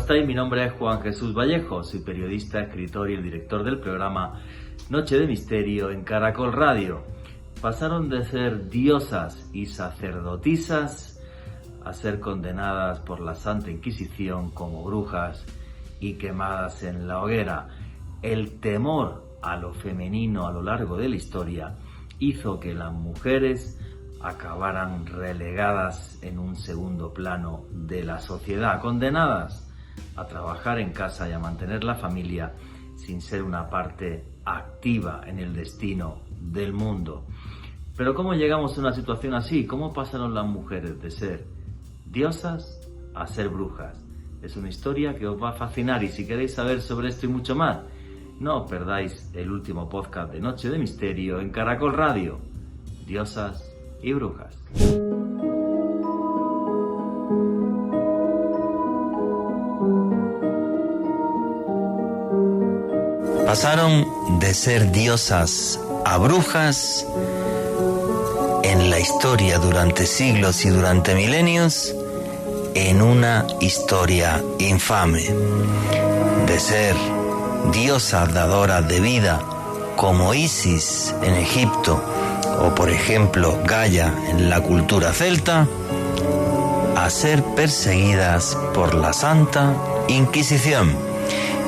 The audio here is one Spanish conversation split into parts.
estáis? Mi nombre es Juan Jesús Vallejo, soy periodista, escritor y el director del programa Noche de Misterio en Caracol Radio. Pasaron de ser diosas y sacerdotisas a ser condenadas por la Santa Inquisición como brujas y quemadas en la hoguera. El temor a lo femenino a lo largo de la historia hizo que las mujeres acabaran relegadas en un segundo plano de la sociedad, condenadas a trabajar en casa y a mantener la familia sin ser una parte activa en el destino del mundo. Pero ¿cómo llegamos a una situación así? ¿Cómo pasaron las mujeres de ser diosas a ser brujas? Es una historia que os va a fascinar, y si queréis saber sobre esto y mucho más, no os perdáis el último podcast de Noche de Misterio en Caracol Radio, Diosas y Brujas. Pasaron de ser diosas a brujas en la historia durante siglos y durante milenios en una historia infame. De ser diosas dadoras de vida como Isis en Egipto o por ejemplo Gaia en la cultura celta, a ser perseguidas por la Santa Inquisición.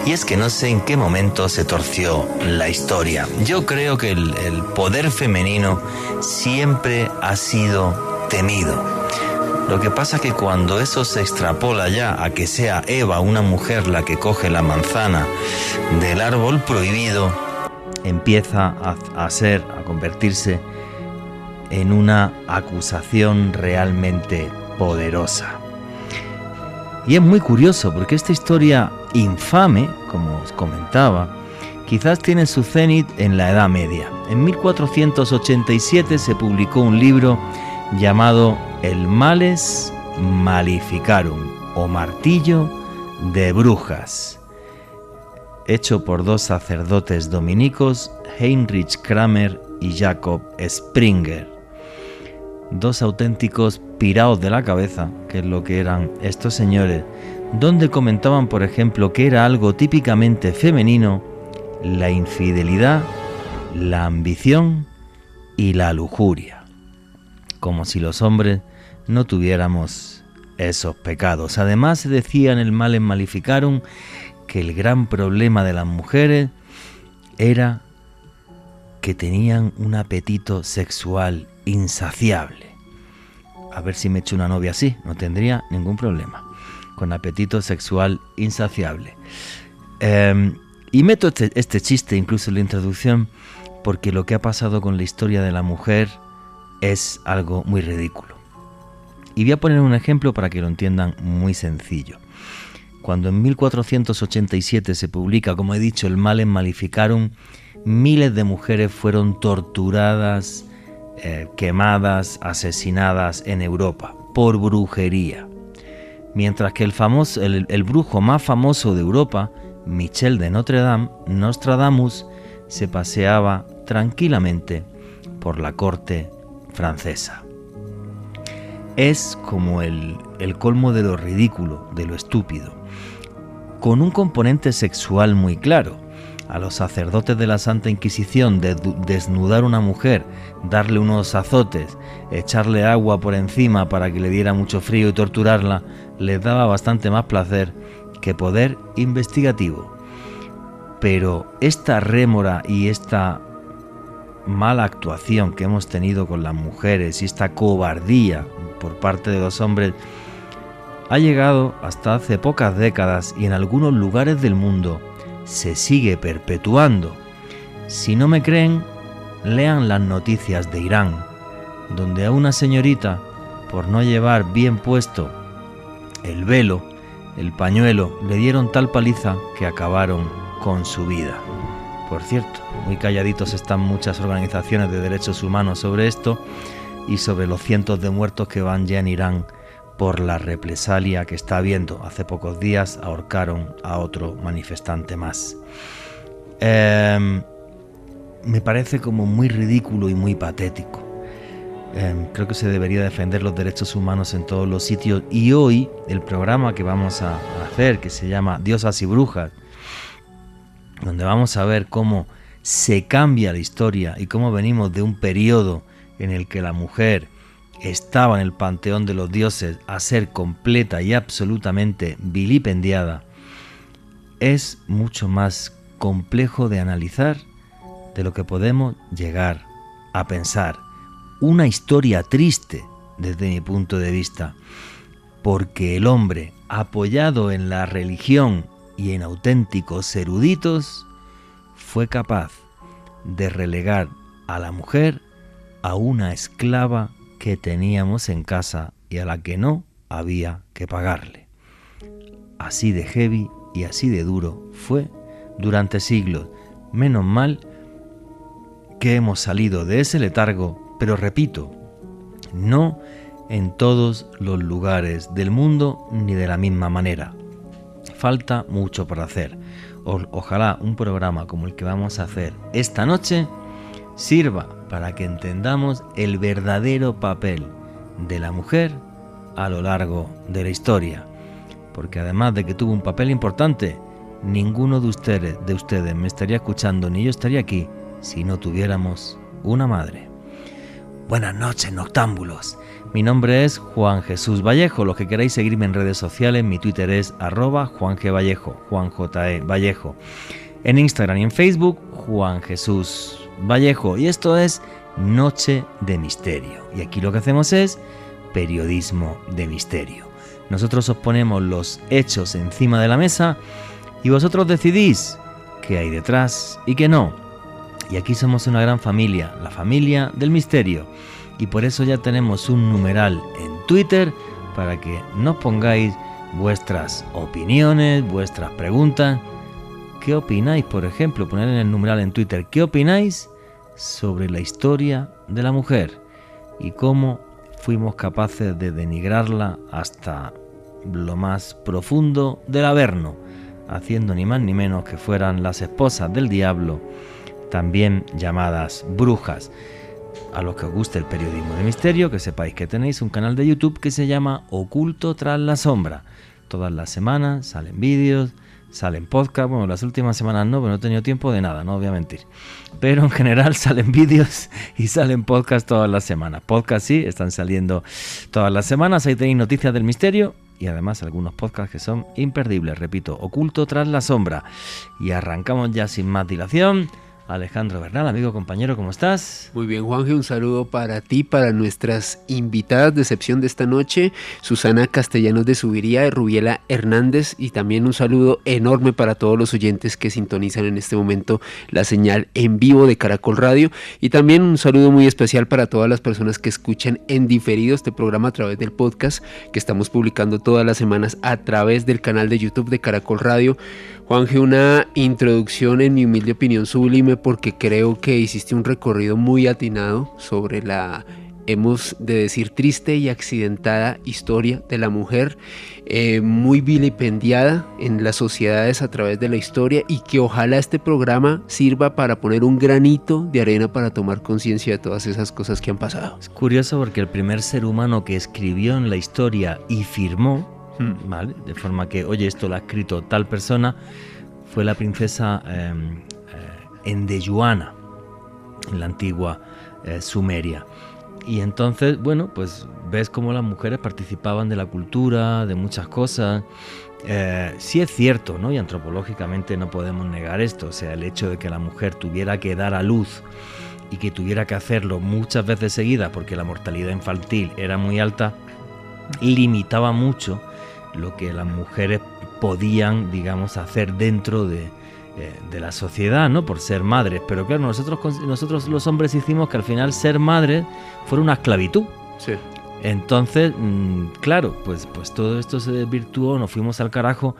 Y es que no sé en qué momento se torció la historia. Yo creo que el poder femenino siempre ha sido temido. Lo que pasa es que cuando eso se extrapola ya a que sea Eva, una mujer, la que coge la manzana del árbol prohibido, empieza a convertirse en una acusación realmente poderosa. Y es muy curioso porque esta historia infame, como os comentaba, quizás tiene su cenit en la Edad Media. En 1487 se publicó un libro llamado El Males Maleficarum, o Martillo de Brujas, hecho por dos sacerdotes dominicos, Heinrich Kramer y Jacob Springer. Dos auténticos piraos de la cabeza, que es lo que eran estos señores, donde comentaban, por ejemplo, que era algo típicamente femenino la infidelidad, la ambición y la lujuria, como si los hombres no tuviéramos esos pecados. Además, se decía en el Males Maleficarum que el gran problema de las mujeres era que tenían un apetito sexual insaciable. A ver si me echo una novia así, no tendría ningún problema, con apetito sexual insaciable. Y meto este chiste incluso en la introducción porque lo que ha pasado con la historia de la mujer es algo muy ridículo. Y voy a poner un ejemplo para que lo entiendan muy sencillo. Cuando en 1487 se publica, como he dicho, el Males Maleficarum, miles de mujeres fueron torturadas, quemadas, asesinadas en Europa por brujería. Mientras que el brujo más famoso de Europa, Michel de Notre Dame, Nostradamus, se paseaba tranquilamente por la corte francesa. Es como el colmo de lo ridículo, de lo estúpido, con un componente sexual muy claro. A los sacerdotes de la Santa Inquisición de desnudar a una mujer, darle unos azotes, echarle agua por encima para que le diera mucho frío y torturarla, les daba bastante más placer que poder investigativo. Pero esta rémora y esta mala actuación que hemos tenido con las mujeres y esta cobardía por parte de los hombres ha llegado hasta hace pocas décadas y en algunos lugares del mundo se sigue perpetuando. Si no me creen, lean las noticias de Irán, donde a una señorita, por no llevar bien puesto el velo, el pañuelo, le dieron tal paliza que acabaron con su vida. Por cierto, muy calladitos están muchas organizaciones de derechos humanos sobre esto y sobre los cientos de muertos que van ya en Irán por la represalia que está habiendo. Hace pocos días ahorcaron a otro manifestante más. Me parece como muy ridículo y muy patético. Creo que se debería defender los derechos humanos en todos los sitios. Y hoy el programa que vamos a hacer, que se llama Diosas y Brujas, donde vamos a ver cómo se cambia la historia y cómo venimos de un periodo en el que la mujer estaba en el panteón de los dioses a ser completa y absolutamente vilipendiada, es mucho más complejo de analizar de lo que podemos llegar a pensar. Una historia triste desde mi punto de vista, porque el hombre, apoyado en la religión y en auténticos eruditos, fue capaz de relegar a la mujer a una esclava que teníamos en casa y a la que no había que pagarle. Así de heavy y así de duro fue durante siglos. Menos mal que hemos salido de ese letargo, pero repito, no en todos los lugares del mundo ni de la misma manera. Falta mucho por hacer. Ojalá un programa como el que vamos a hacer esta noche sirva para que entendamos el verdadero papel de la mujer a lo largo de la historia. Porque además de que tuvo un papel importante, ninguno de ustedes me estaría escuchando ni yo estaría aquí si no tuviéramos una madre. Buenas noches, noctámbulos. Mi nombre es Juan Jesús Vallejo. Los que queráis seguirme en redes sociales, mi Twitter es @JuanGVallejo, Juan J.E. Vallejo. En Instagram y en Facebook, Juan Jesús Vallejo. Y esto es Noche de Misterio. Y aquí lo que hacemos es periodismo de misterio. Nosotros os ponemos los hechos encima de la mesa y vosotros decidís qué hay detrás y qué no. Y aquí somos una gran familia, la familia del misterio. Y por eso ya tenemos un numeral en Twitter para que nos pongáis vuestras opiniones, vuestras preguntas. ¿Qué opináis, por ejemplo? Poner en el numeral en Twitter, ¿qué opináis sobre la historia de la mujer? Y cómo fuimos capaces de denigrarla hasta lo más profundo del Averno, haciendo ni más ni menos que fueran las esposas del diablo, también llamadas brujas. A los que os guste el periodismo de misterio, que sepáis que tenéis un canal de YouTube que se llama Oculto tras la sombra. Todas las semanas salen vídeos, salen podcasts. Bueno, las últimas semanas no, pero no he tenido tiempo de nada, no voy a mentir. Pero en general salen vídeos y salen podcasts todas las semanas. Podcasts sí, están saliendo todas las semanas. Ahí tenéis noticias del misterio y además algunos podcasts que son imperdibles. Repito, Oculto tras la sombra. Y arrancamos ya sin más dilación. Alejandro Bernal, amigo, compañero, ¿cómo estás? Muy bien, Juanje, un saludo para ti, para nuestras invitadas de excepción de esta noche, Susana Castellanos de Subiría, y Rubiela Hernández, y también un saludo enorme para todos los oyentes que sintonizan en este momento la señal en vivo de Caracol Radio, y también un saludo muy especial para todas las personas que escuchan en diferido este programa a través del podcast que estamos publicando todas las semanas a través del canal de YouTube de Caracol Radio. Juanje, una introducción en mi humilde opinión sublime, porque creo que hiciste un recorrido muy atinado sobre la, hemos de decir, triste y accidentada historia de la mujer, muy vilipendiada en las sociedades a través de la historia, y que ojalá este programa sirva para poner un granito de arena para tomar conciencia de todas esas cosas que han pasado. Es curioso porque el primer ser humano que escribió en la historia y firmó, ¿vale?, de forma que, oye, esto lo ha escrito tal persona, fue la princesa Endeyuana, en la antigua Sumeria. Y entonces, bueno, pues ves cómo las mujeres participaban de la cultura, de muchas cosas. Sí es cierto, ¿no? Y antropológicamente no podemos negar esto. O sea, el hecho de que la mujer tuviera que dar a luz y que tuviera que hacerlo muchas veces seguidas porque la mortalidad infantil era muy alta, limitaba mucho lo que las mujeres podían, digamos, hacer dentro de la sociedad, ¿no?, por ser madres. Pero claro, nosotros los hombres hicimos que al final ser madre fuera una esclavitud. Sí. Entonces, claro, pues todo esto se desvirtuó, nos fuimos al carajo,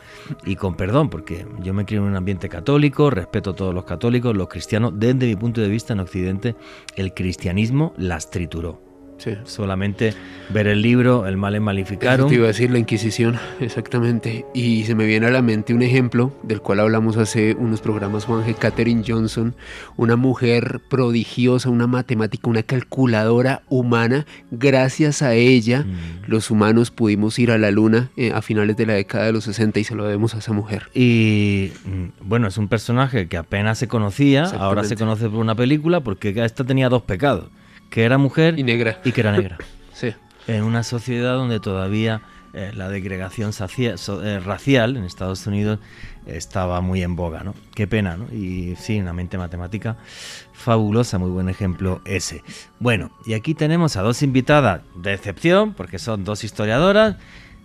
y con perdón, porque yo me crié en un ambiente católico, respeto a todos los católicos, los cristianos, desde mi punto de vista en Occidente, el cristianismo las trituró. Sí. Solamente ver el libro, el Male Maleficarum. Eso te iba a decir, la Inquisición, exactamente. Y se me viene a la mente un ejemplo del cual hablamos hace unos programas, Juanje, Katherine Johnson, una mujer prodigiosa, una matemática, una calculadora humana. Gracias a ella, los humanos pudimos ir a la luna a finales de la década de los 60 y se lo debemos a esa mujer. Y bueno, es un personaje que apenas se conocía, ahora se conoce por una película, porque esta tenía dos pecados. Que era mujer y negra. Y que era negra. Sí. En una sociedad donde todavía la segregación racial en Estados Unidos estaba muy en boga, ¿no? Qué pena, ¿no? Y sí, una mente matemática fabulosa, muy buen ejemplo ese. Bueno, y aquí tenemos a dos invitadas de excepción, porque son dos historiadoras,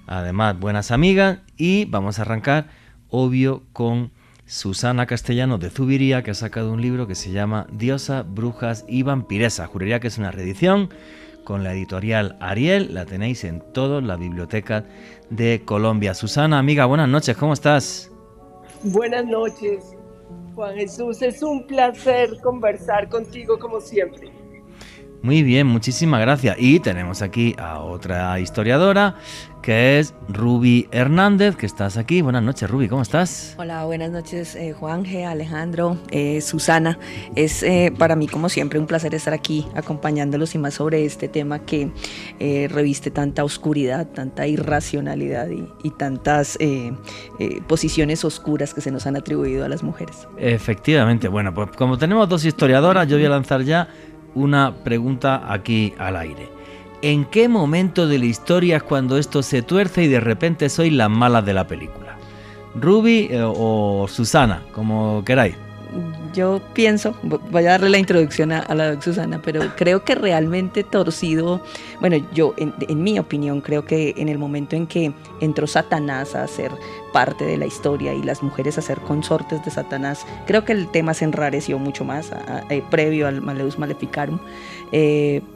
además buenas amigas, y vamos a arrancar, obvio, con Susana Castellanos de Zuviría, que ha sacado un libro que se llama Diosas, Brujas y Vampiresas. Juraría que es una reedición con la editorial Ariel. La tenéis en todas las bibliotecas de Colombia. Susana, amiga, buenas noches, ¿cómo estás? Buenas noches, Juan Jesús. Es un placer conversar contigo como siempre. Muy bien, muchísimas gracias. Y tenemos aquí a otra historiadora, que es Ruby Hernández, que estás aquí. Buenas noches, Ruby, ¿cómo estás? Hola, buenas noches, Juanje, Alejandro, Susana. Es para mí, como siempre, un placer estar aquí acompañándolos y más sobre este tema que reviste tanta oscuridad, tanta irracionalidad y tantas posiciones oscuras que se nos han atribuido a las mujeres. Efectivamente. Bueno, pues como tenemos dos historiadoras, yo voy a lanzar ya una pregunta aquí al aire. ¿En qué momento de la historia es cuando esto se tuerce y de repente sois las malas de la película? Ruby o Susana, como queráis. Yo pienso, voy a darle la introducción a la Susana, pero creo que realmente torcido, bueno, yo en mi opinión creo que en el momento en que entró Satanás a ser parte de la historia y las mujeres a ser consortes de Satanás, creo que el tema se enrareció mucho más previo al Maleus Maleficarum,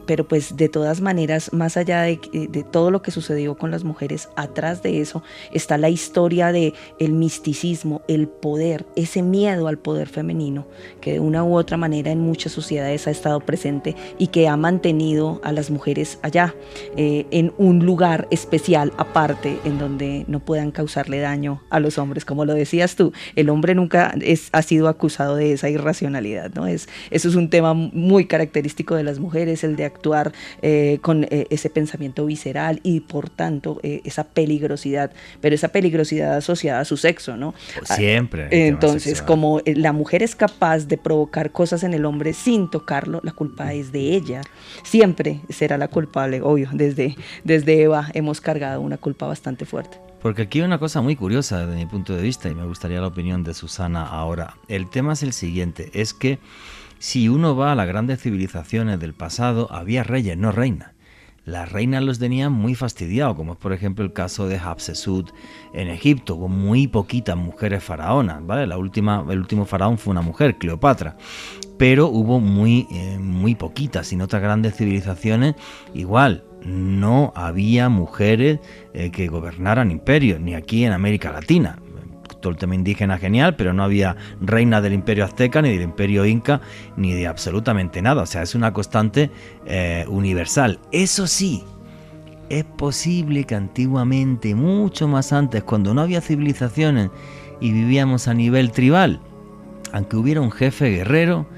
pero pues de todas maneras, más allá de todo lo que sucedió con las mujeres, atrás de eso está la historia de el misticismo, el poder, ese miedo al poder femenino que de una u otra manera en muchas sociedades ha estado presente y que ha mantenido a las mujeres allá, en un lugar especial aparte en donde no puedan causarle daño a los hombres. Como lo decías tú, el hombre nunca ha sido acusado de esa irracionalidad, ¿no? Eso es un tema muy característico de las mujeres, el de actuar con ese pensamiento visceral y por tanto esa peligrosidad, pero esa peligrosidad asociada a su sexo, ¿no? Siempre. Entonces, como la mujer es capaz de provocar cosas en el hombre sin tocarlo, la culpa es de ella. Siempre será la culpable, obvio. Desde Eva hemos cargado una culpa bastante fuerte. Porque aquí hay una cosa muy curiosa desde mi punto de vista y me gustaría la opinión de Susana ahora. El tema es el siguiente, es que si uno va a las grandes civilizaciones del pasado, había reyes, no reinas. Las reinas los tenían muy fastidiados, como es por ejemplo el caso de Hatshepsut en Egipto. Hubo muy poquitas mujeres faraonas, ¿vale? El último faraón fue una mujer, Cleopatra. Pero hubo muy poquitas. Y en otras grandes civilizaciones igual no había mujeres que gobernaran imperios, ni aquí en América Latina. Todo el tema indígena genial, pero no había reina del imperio azteca, ni del imperio inca, ni de absolutamente nada. O sea, es una constante universal. Eso sí, es posible que antiguamente, mucho más antes, cuando no había civilizaciones y vivíamos a nivel tribal, aunque hubiera un jefe guerrero,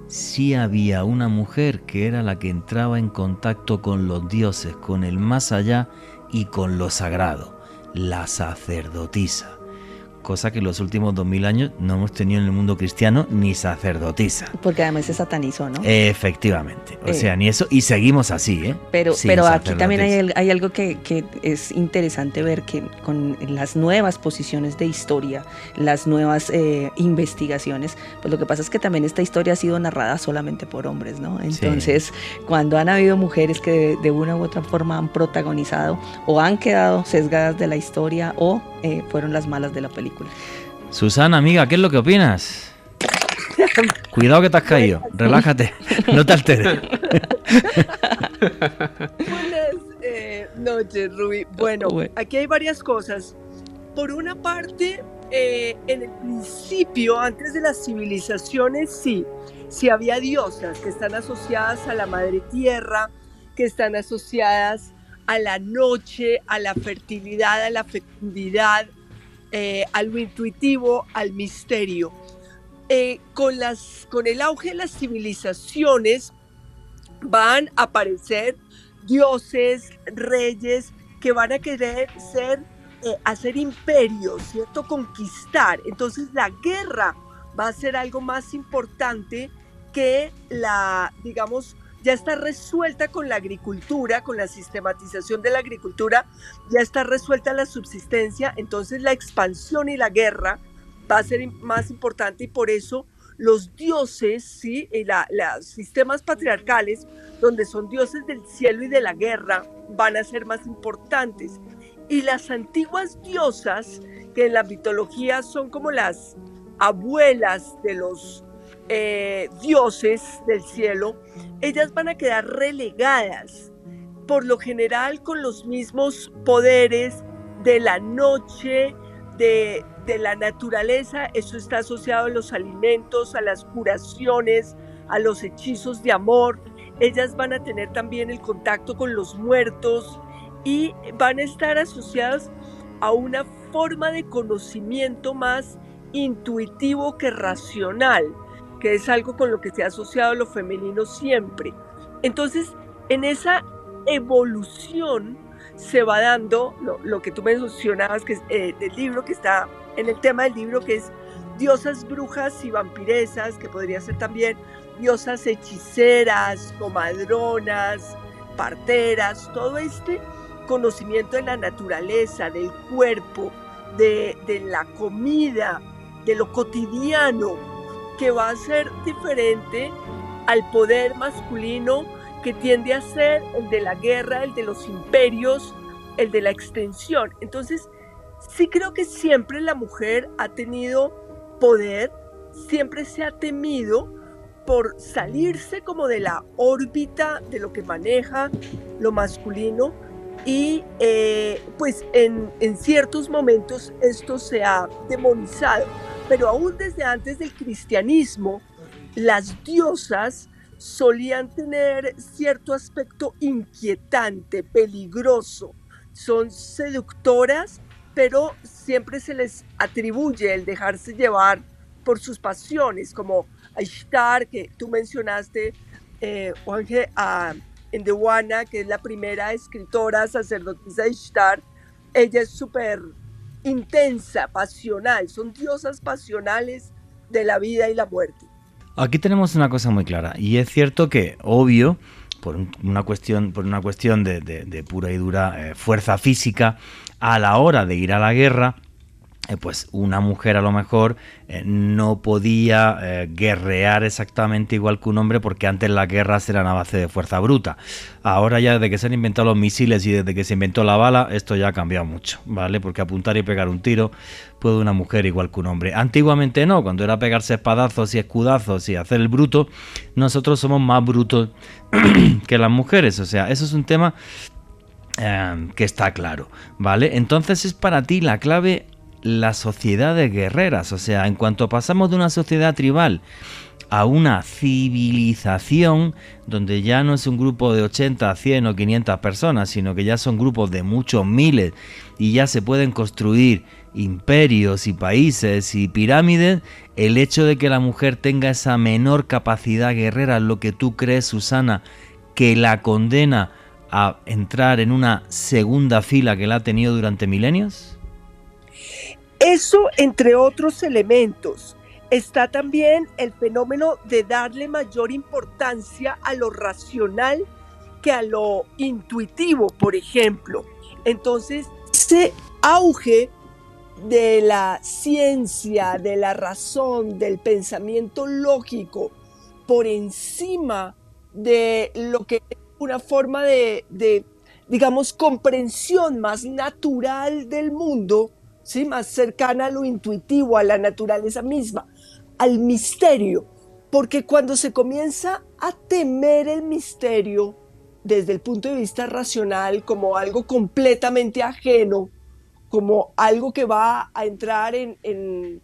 sí había una mujer que era la que entraba en contacto con los dioses, con el más allá y con lo sagrado, la sacerdotisa. Cosa que en los últimos 2000 años no hemos tenido en el mundo cristiano ni sacerdotisa. Porque además se satanizó, ¿no? Efectivamente. O sea, ni eso. Y seguimos así, ¿eh? Pero aquí también hay algo que es interesante ver, que con las nuevas posiciones de historia, las nuevas investigaciones, pues lo que pasa es que también esta historia ha sido narrada solamente por hombres, ¿no? Entonces, cuando han habido mujeres que de una u otra forma han protagonizado o han quedado sesgadas de la historia o fueron las malas de la película. Susana, amiga, ¿qué es lo que opinas? Cuidado que te has caído, relájate, no te alteres. Buenas noches, Ruby. Bueno, aquí hay varias cosas. Por una parte, en el principio, antes de las civilizaciones, sí había diosas que están asociadas a la madre tierra, que están asociadas a la noche, a la fertilidad, a la fecundidad, a lo intuitivo, al misterio. Con el auge de las civilizaciones van a aparecer dioses, reyes que van a querer hacer imperios, ¿cierto? Conquistar. Entonces la guerra va a ser algo más importante que digamos, ya está resuelta con la agricultura, con la sistematización de la agricultura, ya está resuelta la subsistencia, entonces la expansión y la guerra va a ser más importante y por eso los dioses, ¿sí? Y los sistemas patriarcales, donde son dioses del cielo y de la guerra, van a ser más importantes. Y las antiguas diosas, que en la mitología son como las abuelas de los dioses del cielo, ellas van a quedar relegadas, por lo general con los mismos poderes de la noche, de la naturaleza. Eso está asociado a los alimentos, a las curaciones, a los hechizos de amor. Ellas van a tener también el contacto con los muertos y van a estar asociadas a una forma de conocimiento más intuitivo que racional, que es algo con lo que se ha asociado lo femenino siempre. Entonces, en esa evolución se va dando lo que tú mencionabas, que es del libro, que está en el tema del libro, que es diosas, brujas y vampiresas, que podría ser también diosas hechiceras, comadronas, parteras, todo este conocimiento de la naturaleza, del cuerpo, de la comida, de lo cotidiano, que va a ser diferente al poder masculino, que tiende a ser el de la guerra, el de los imperios, el de la extensión. Entonces, sí creo que siempre la mujer ha tenido poder, siempre se ha temido por salirse como de la órbita de lo que maneja lo masculino y pues en ciertos momentos esto se ha demonizado, pero aún desde antes del cristianismo, las diosas solían tener cierto aspecto inquietante, peligroso. Son seductoras, pero siempre se les atribuye el dejarse llevar por sus pasiones, como a Ishtar, que tú mencionaste, Juanje, en The Wana, que es la primera escritora sacerdotisa Ishtar. Ella es súper intensa, pasional, son diosas pasionales de la vida y la muerte. Aquí tenemos una cosa muy clara, y es cierto que, obvio, por una cuestión de pura y dura fuerza física, a la hora de ir a la guerra, pues una mujer a lo mejor no podía guerrear exactamente igual que un hombre, porque antes las guerras eran a base de fuerza bruta. Ahora ya, desde que se han inventado los misiles y desde que se inventó la bala, esto ya ha cambiado mucho, ¿vale? Porque apuntar y pegar un tiro puede una mujer igual que un hombre. Antiguamente no, cuando era pegarse espadazos y escudazos y hacer el bruto, nosotros somos más brutos que las mujeres. O sea, eso es un tema que está claro, ¿vale? Entonces es para ti la clave las sociedades guerreras. O sea, en cuanto pasamos de una sociedad tribal a una civilización donde ya no es un grupo de 80, 100 o 500 personas, sino que ya son grupos de muchos miles y ya se pueden construir imperios y países y pirámides, el hecho de que la mujer tenga esa menor capacidad guerrera, lo que tú crees, Susana, que la condena a entrar en una segunda fila que la ha tenido durante milenios. Eso, entre otros elementos, está también el fenómeno de darle mayor importancia a lo racional que a lo intuitivo, por ejemplo. Entonces, ese auge de la ciencia, de la razón, del pensamiento lógico, por encima de lo que es una forma de, digamos, comprensión más natural del mundo, ¿sí? Más cercana a lo intuitivo, a la naturaleza misma, al misterio, porque cuando se comienza a temer el misterio desde el punto de vista racional como algo completamente ajeno, como algo que va a entrar en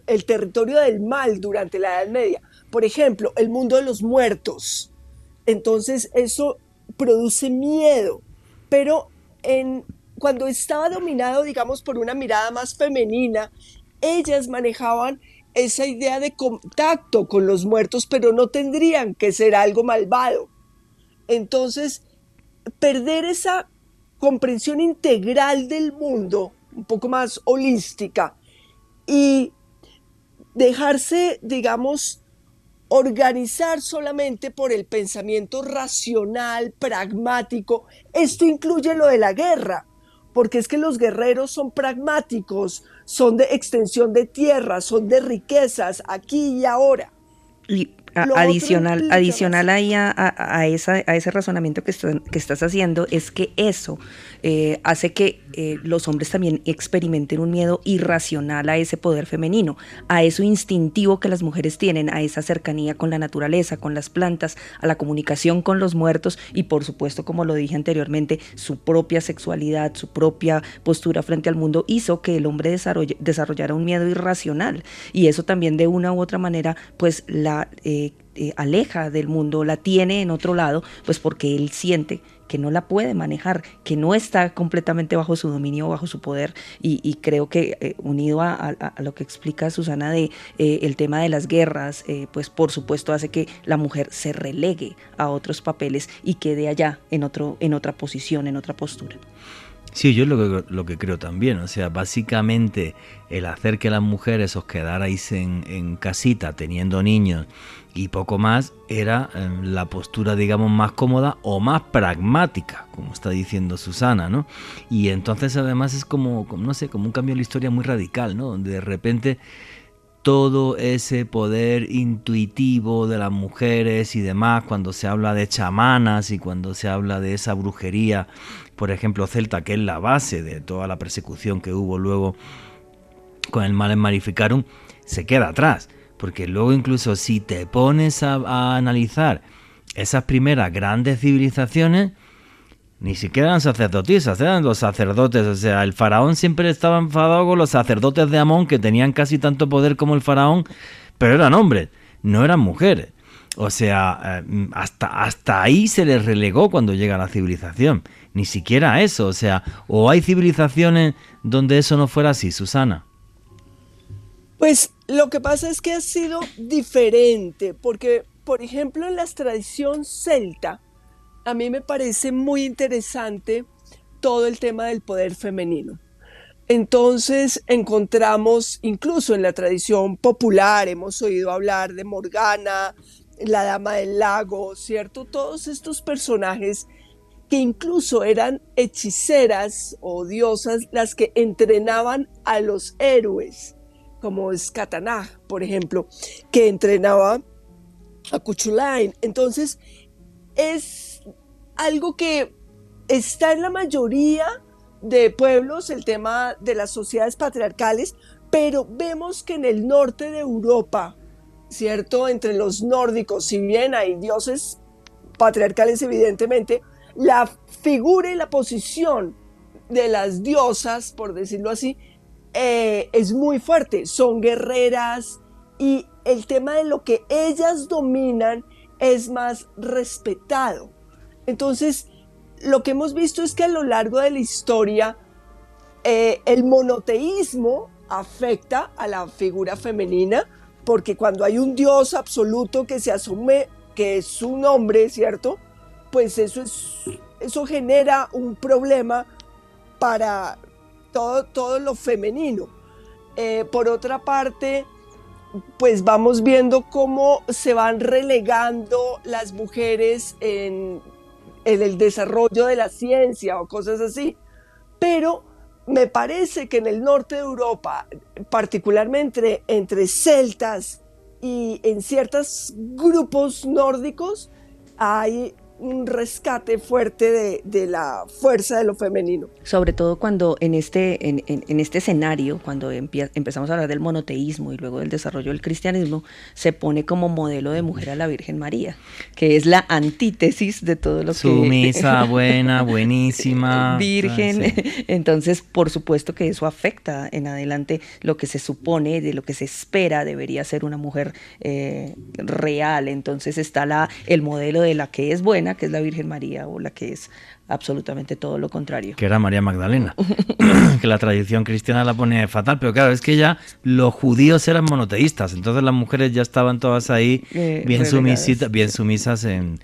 el territorio del mal durante la Edad Media, por ejemplo, el mundo de los muertos, entonces eso produce miedo, pero cuando estaba dominado, digamos, por una mirada más femenina, ellas manejaban esa idea de contacto con los muertos, pero no tendrían que ser algo malvado. Entonces, perder esa comprensión integral del mundo, un poco más holística, y dejarse, digamos, organizar solamente por el pensamiento racional, pragmático. Esto incluye lo de la guerra, porque es que los guerreros son pragmáticos, son de extensión de tierra, son de riquezas, aquí y ahora. Y adicional ahí a ese razonamiento que estás haciendo, es que eso hace que los hombres también experimenten un miedo irracional a ese poder femenino, a eso instintivo que las mujeres tienen, a esa cercanía con la naturaleza, con las plantas, a la comunicación con los muertos y, por supuesto, como lo dije anteriormente, su propia sexualidad, su propia postura frente al mundo hizo que el hombre desarrollara un miedo irracional, y eso también de una u otra manera pues la aleja del mundo, la tiene en otro lado, pues porque él siente que no la puede manejar, que no está completamente bajo su dominio, bajo su poder, y creo que unido a lo que explica Susana de el tema de las guerras, pues por supuesto hace que la mujer se relegue a otros papeles y quede allá en otra posición, en otra postura. Sí, yo es lo que creo también, o sea, básicamente el hacer que las mujeres os quedarais en casita teniendo niños y poco más era la postura, digamos, más cómoda o más pragmática, como está diciendo Susana, ¿no? Y entonces además es como no sé, como un cambio en la historia muy radical, ¿no? Donde de repente todo ese poder intuitivo de las mujeres y demás, cuando se habla de chamanas y cuando se habla de esa brujería, por ejemplo, celta, que es la base de toda la persecución que hubo luego con el Malen Maleficarum, se queda atrás. Porque luego incluso si te pones a analizar esas primeras grandes civilizaciones, ni siquiera eran sacerdotisas, eran los sacerdotes. O sea, el faraón siempre estaba enfadado con los sacerdotes de Amón, que tenían casi tanto poder como el faraón, pero eran hombres, no eran mujeres. O sea, hasta ahí se les relegó cuando llega la civilización. Ni siquiera eso. O sea, o hay civilizaciones donde eso no fuera así, Susana. Pues lo que pasa es que ha sido diferente, porque, por ejemplo, en la tradición celta, a mí me parece muy interesante todo el tema del poder femenino. Entonces encontramos, incluso en la tradición popular, hemos oído hablar de Morgana, la Dama del Lago, ¿cierto? Todos estos personajes que incluso eran hechiceras o diosas las que entrenaban a los héroes, como Escatanaj, por ejemplo, que entrenaba a Cuchulainn. Entonces, es algo que está en la mayoría de pueblos, el tema de las sociedades patriarcales, pero vemos que en el norte de Europa, ¿cierto? Entre los nórdicos, si bien hay dioses patriarcales, evidentemente, la figura y la posición de las diosas, por decirlo así, es muy fuerte. Son guerreras y el tema de lo que ellas dominan es más respetado. Entonces, lo que hemos visto es que a lo largo de la historia el monoteísmo afecta a la figura femenina, porque cuando hay un dios absoluto que se asume que es un hombre, ¿cierto? Pues eso genera un problema para todo lo femenino. Por otra parte, pues vamos viendo cómo se van relegando las mujeres en el desarrollo de la ciencia o cosas así. Pero me parece que en el norte de Europa, particularmente entre celtas y en ciertos grupos nórdicos, hay un rescate fuerte de la fuerza de lo femenino. Sobre todo cuando en este escenario, cuando empezamos a hablar del monoteísmo y luego del desarrollo del cristianismo, se pone como modelo de mujer a la Virgen María, que es la antítesis de todo lo que... Sumisa, buena, buenísima. Virgen. Sí. Entonces, por supuesto que eso afecta en adelante lo que se supone, de lo que se espera debería ser una mujer real. Entonces está el modelo de la que es buena, buena, que es la Virgen María, o la que es absolutamente todo lo contrario. Que era María Magdalena, que la tradición cristiana la ponía fatal, pero claro, es que ya los judíos eran monoteístas, entonces las mujeres ya estaban todas ahí bien sumisas en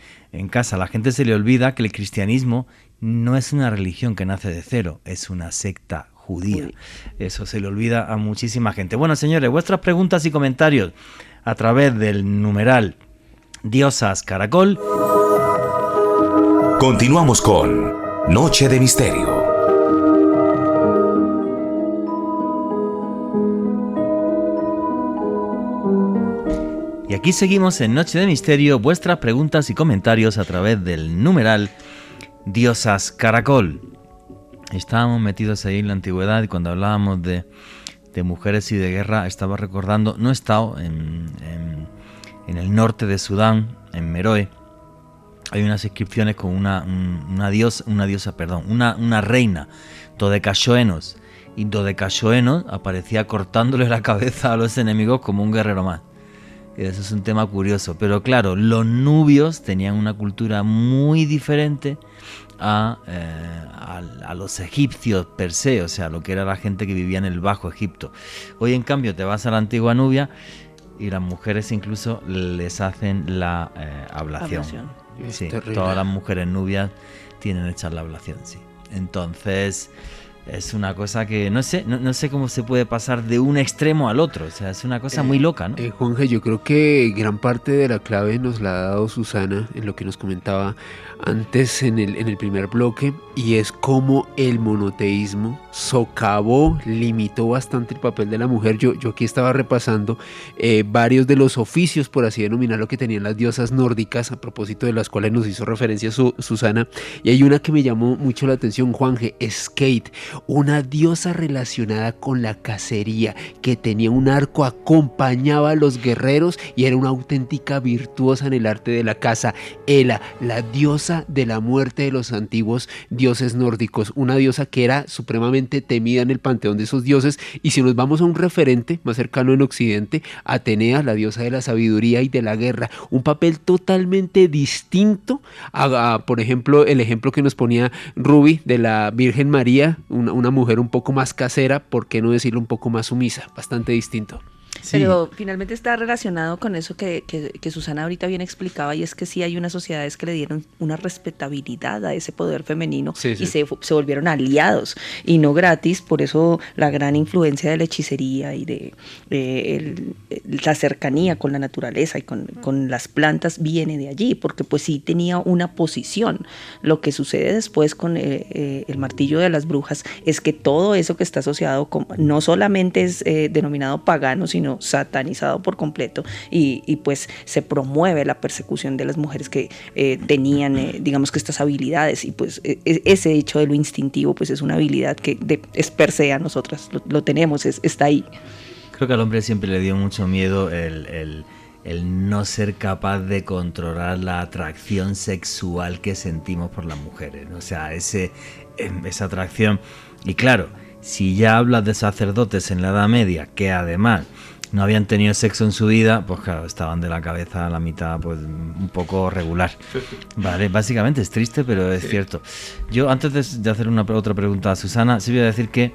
casa. A la gente se le olvida que el cristianismo no es una religión que nace de cero, es una secta judía. Eso se le olvida a muchísima gente. Bueno, señores, vuestras preguntas y comentarios a través del numeral Diosas Caracol. Continuamos con Noche de Misterio. Y aquí seguimos en Noche de Misterio, vuestras preguntas y comentarios a través del numeral Diosas Caracol. Estábamos metidos ahí en la antigüedad y cuando hablábamos de mujeres y de guerra, estaba recordando, no he estado en el norte de Sudán, en Meroe. Hay unas inscripciones con una reina, Dodecashoenos, y Dodecashoenos aparecía cortándole la cabeza a los enemigos como un guerrero más. Eso es un tema curioso, pero claro, los nubios tenían una cultura muy diferente a los egipcios per se, o sea, lo que era la gente que vivía en el Bajo Egipto. Hoy, en cambio, te vas a la antigua Nubia y las mujeres incluso les hacen la ablación. Sí, todas las mujeres nubias tienen hecha la ablación, sí. Entonces, es una cosa que no sé cómo se puede pasar de un extremo al otro, o sea, es una cosa muy loca, ¿no? Juanje, yo creo que gran parte de la clave nos la ha dado Susana en lo que nos comentaba antes en el primer bloque, y es cómo el monoteísmo socavó, limitó bastante el papel de la mujer. Yo aquí estaba repasando varios de los oficios, por así denominarlo, que tenían las diosas nórdicas, a propósito de las cuales nos hizo referencia Susana, y hay una que me llamó mucho la atención, Juanje, Skate, una diosa relacionada con la cacería, que tenía un arco, acompañaba a los guerreros y era una auténtica virtuosa en el arte de la caza. Hela, la diosa de la muerte de los antiguos dioses nórdicos, una diosa que era supremamente temida en el panteón de esos dioses. Y si nos vamos a un referente más cercano en Occidente, Atenea, la diosa de la sabiduría y de la guerra, un papel totalmente distinto a por ejemplo, el ejemplo que nos ponía Ruby de la Virgen María, una mujer un poco más casera, por qué no decirlo un poco más sumisa, bastante distinto. Sí. Pero finalmente está relacionado con eso que Susana ahorita bien explicaba, y es que sí hay unas sociedades que le dieron una respetabilidad a ese poder femenino, sí. Y se volvieron aliados, y no gratis. Por eso la gran influencia de la hechicería y de la cercanía con la naturaleza y con las plantas viene de allí, porque pues sí tenía una posición. Lo que sucede después con el martillo de las brujas es que todo eso que está asociado con, no solamente es denominado pagano, sino satanizado por completo, y pues se promueve la persecución de las mujeres que tenían digamos que estas habilidades, y pues ese hecho de lo instintivo pues es una habilidad que es per se a nosotras, lo tenemos, está ahí. Creo que al hombre siempre le dio mucho miedo el no ser capaz de controlar la atracción sexual que sentimos por las mujeres, ¿no? O sea, esa atracción. Y claro, si ya hablas de sacerdotes en la Edad Media que además no habían tenido sexo en su vida, pues claro, estaban de la cabeza a la mitad, pues un poco regular. Vale, básicamente es triste, pero es cierto. Yo, antes de hacer otra pregunta a Susana, sí voy a decir que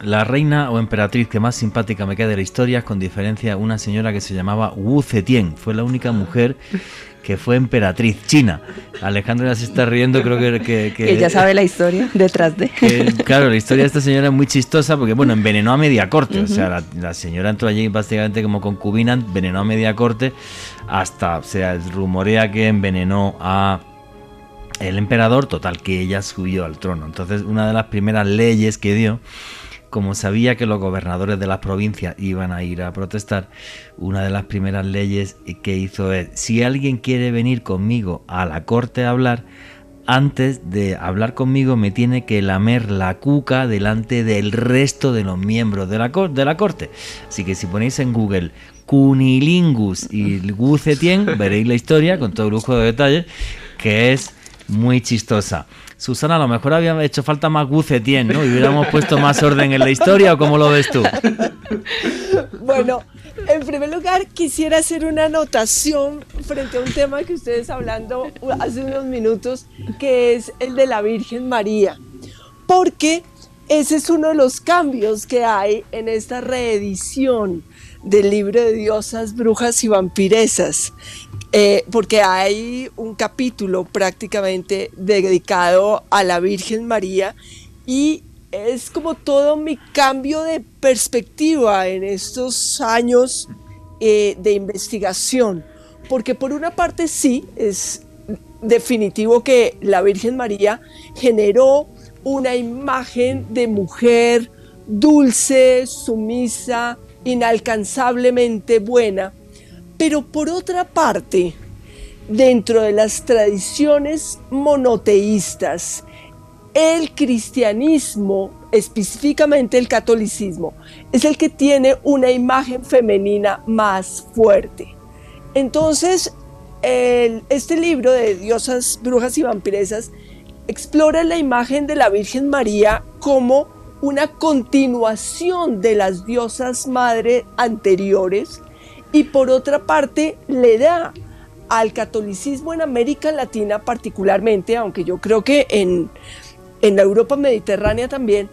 la reina o emperatriz que más simpática me queda de la historia es, con diferencia, una señora que se llamaba Wu Zetian. Fue la única mujer que fue emperatriz china. Alejandro ya se está riendo, creo que ella sabe la historia detrás de... Claro, la historia de esta señora es muy chistosa porque, bueno, envenenó a media corte. O sea, la señora entró allí básicamente como concubina, envenenó a media corte, hasta, o sea, rumorea que envenenó a el emperador, total, que ella subió al trono. Entonces, una de las primeras leyes que dio, como sabía que los gobernadores de las provincias iban a ir a protestar, una de las primeras leyes que hizo es: si alguien quiere venir conmigo a la corte a hablar, antes de hablar conmigo me tiene que lamer la cuca delante del resto de los miembros de la corte. Así que si ponéis en Google Cunilingus y Wu Zetian, veréis la historia con todo lujo de detalles, que es muy chistosa. Susana, a lo mejor había hecho falta más Gucetien, ¿no? Y hubiéramos puesto más orden en la historia, ¿o cómo lo ves tú? Bueno, en primer lugar quisiera hacer una anotación frente a un tema que ustedes hablando hace unos minutos, que es el de la Virgen María, porque ese es uno de los cambios que hay en esta reedición del libro de Diosas, Brujas y Vampiresas, porque hay un capítulo prácticamente dedicado a la Virgen María y es como todo mi cambio de perspectiva en estos años de investigación, porque por una parte sí, es definitivo que la Virgen María generó una imagen de mujer dulce, sumisa, inalcanzablemente buena, pero por otra parte, dentro de las tradiciones monoteístas, el cristianismo, específicamente el catolicismo, es el que tiene una imagen femenina más fuerte. Entonces, este libro de Diosas, Brujas y Vampiresas explora la imagen de la Virgen María como una continuación de las diosas madre anteriores y por otra parte le da al catolicismo en América Latina particularmente, aunque yo creo que en la Europa mediterránea también,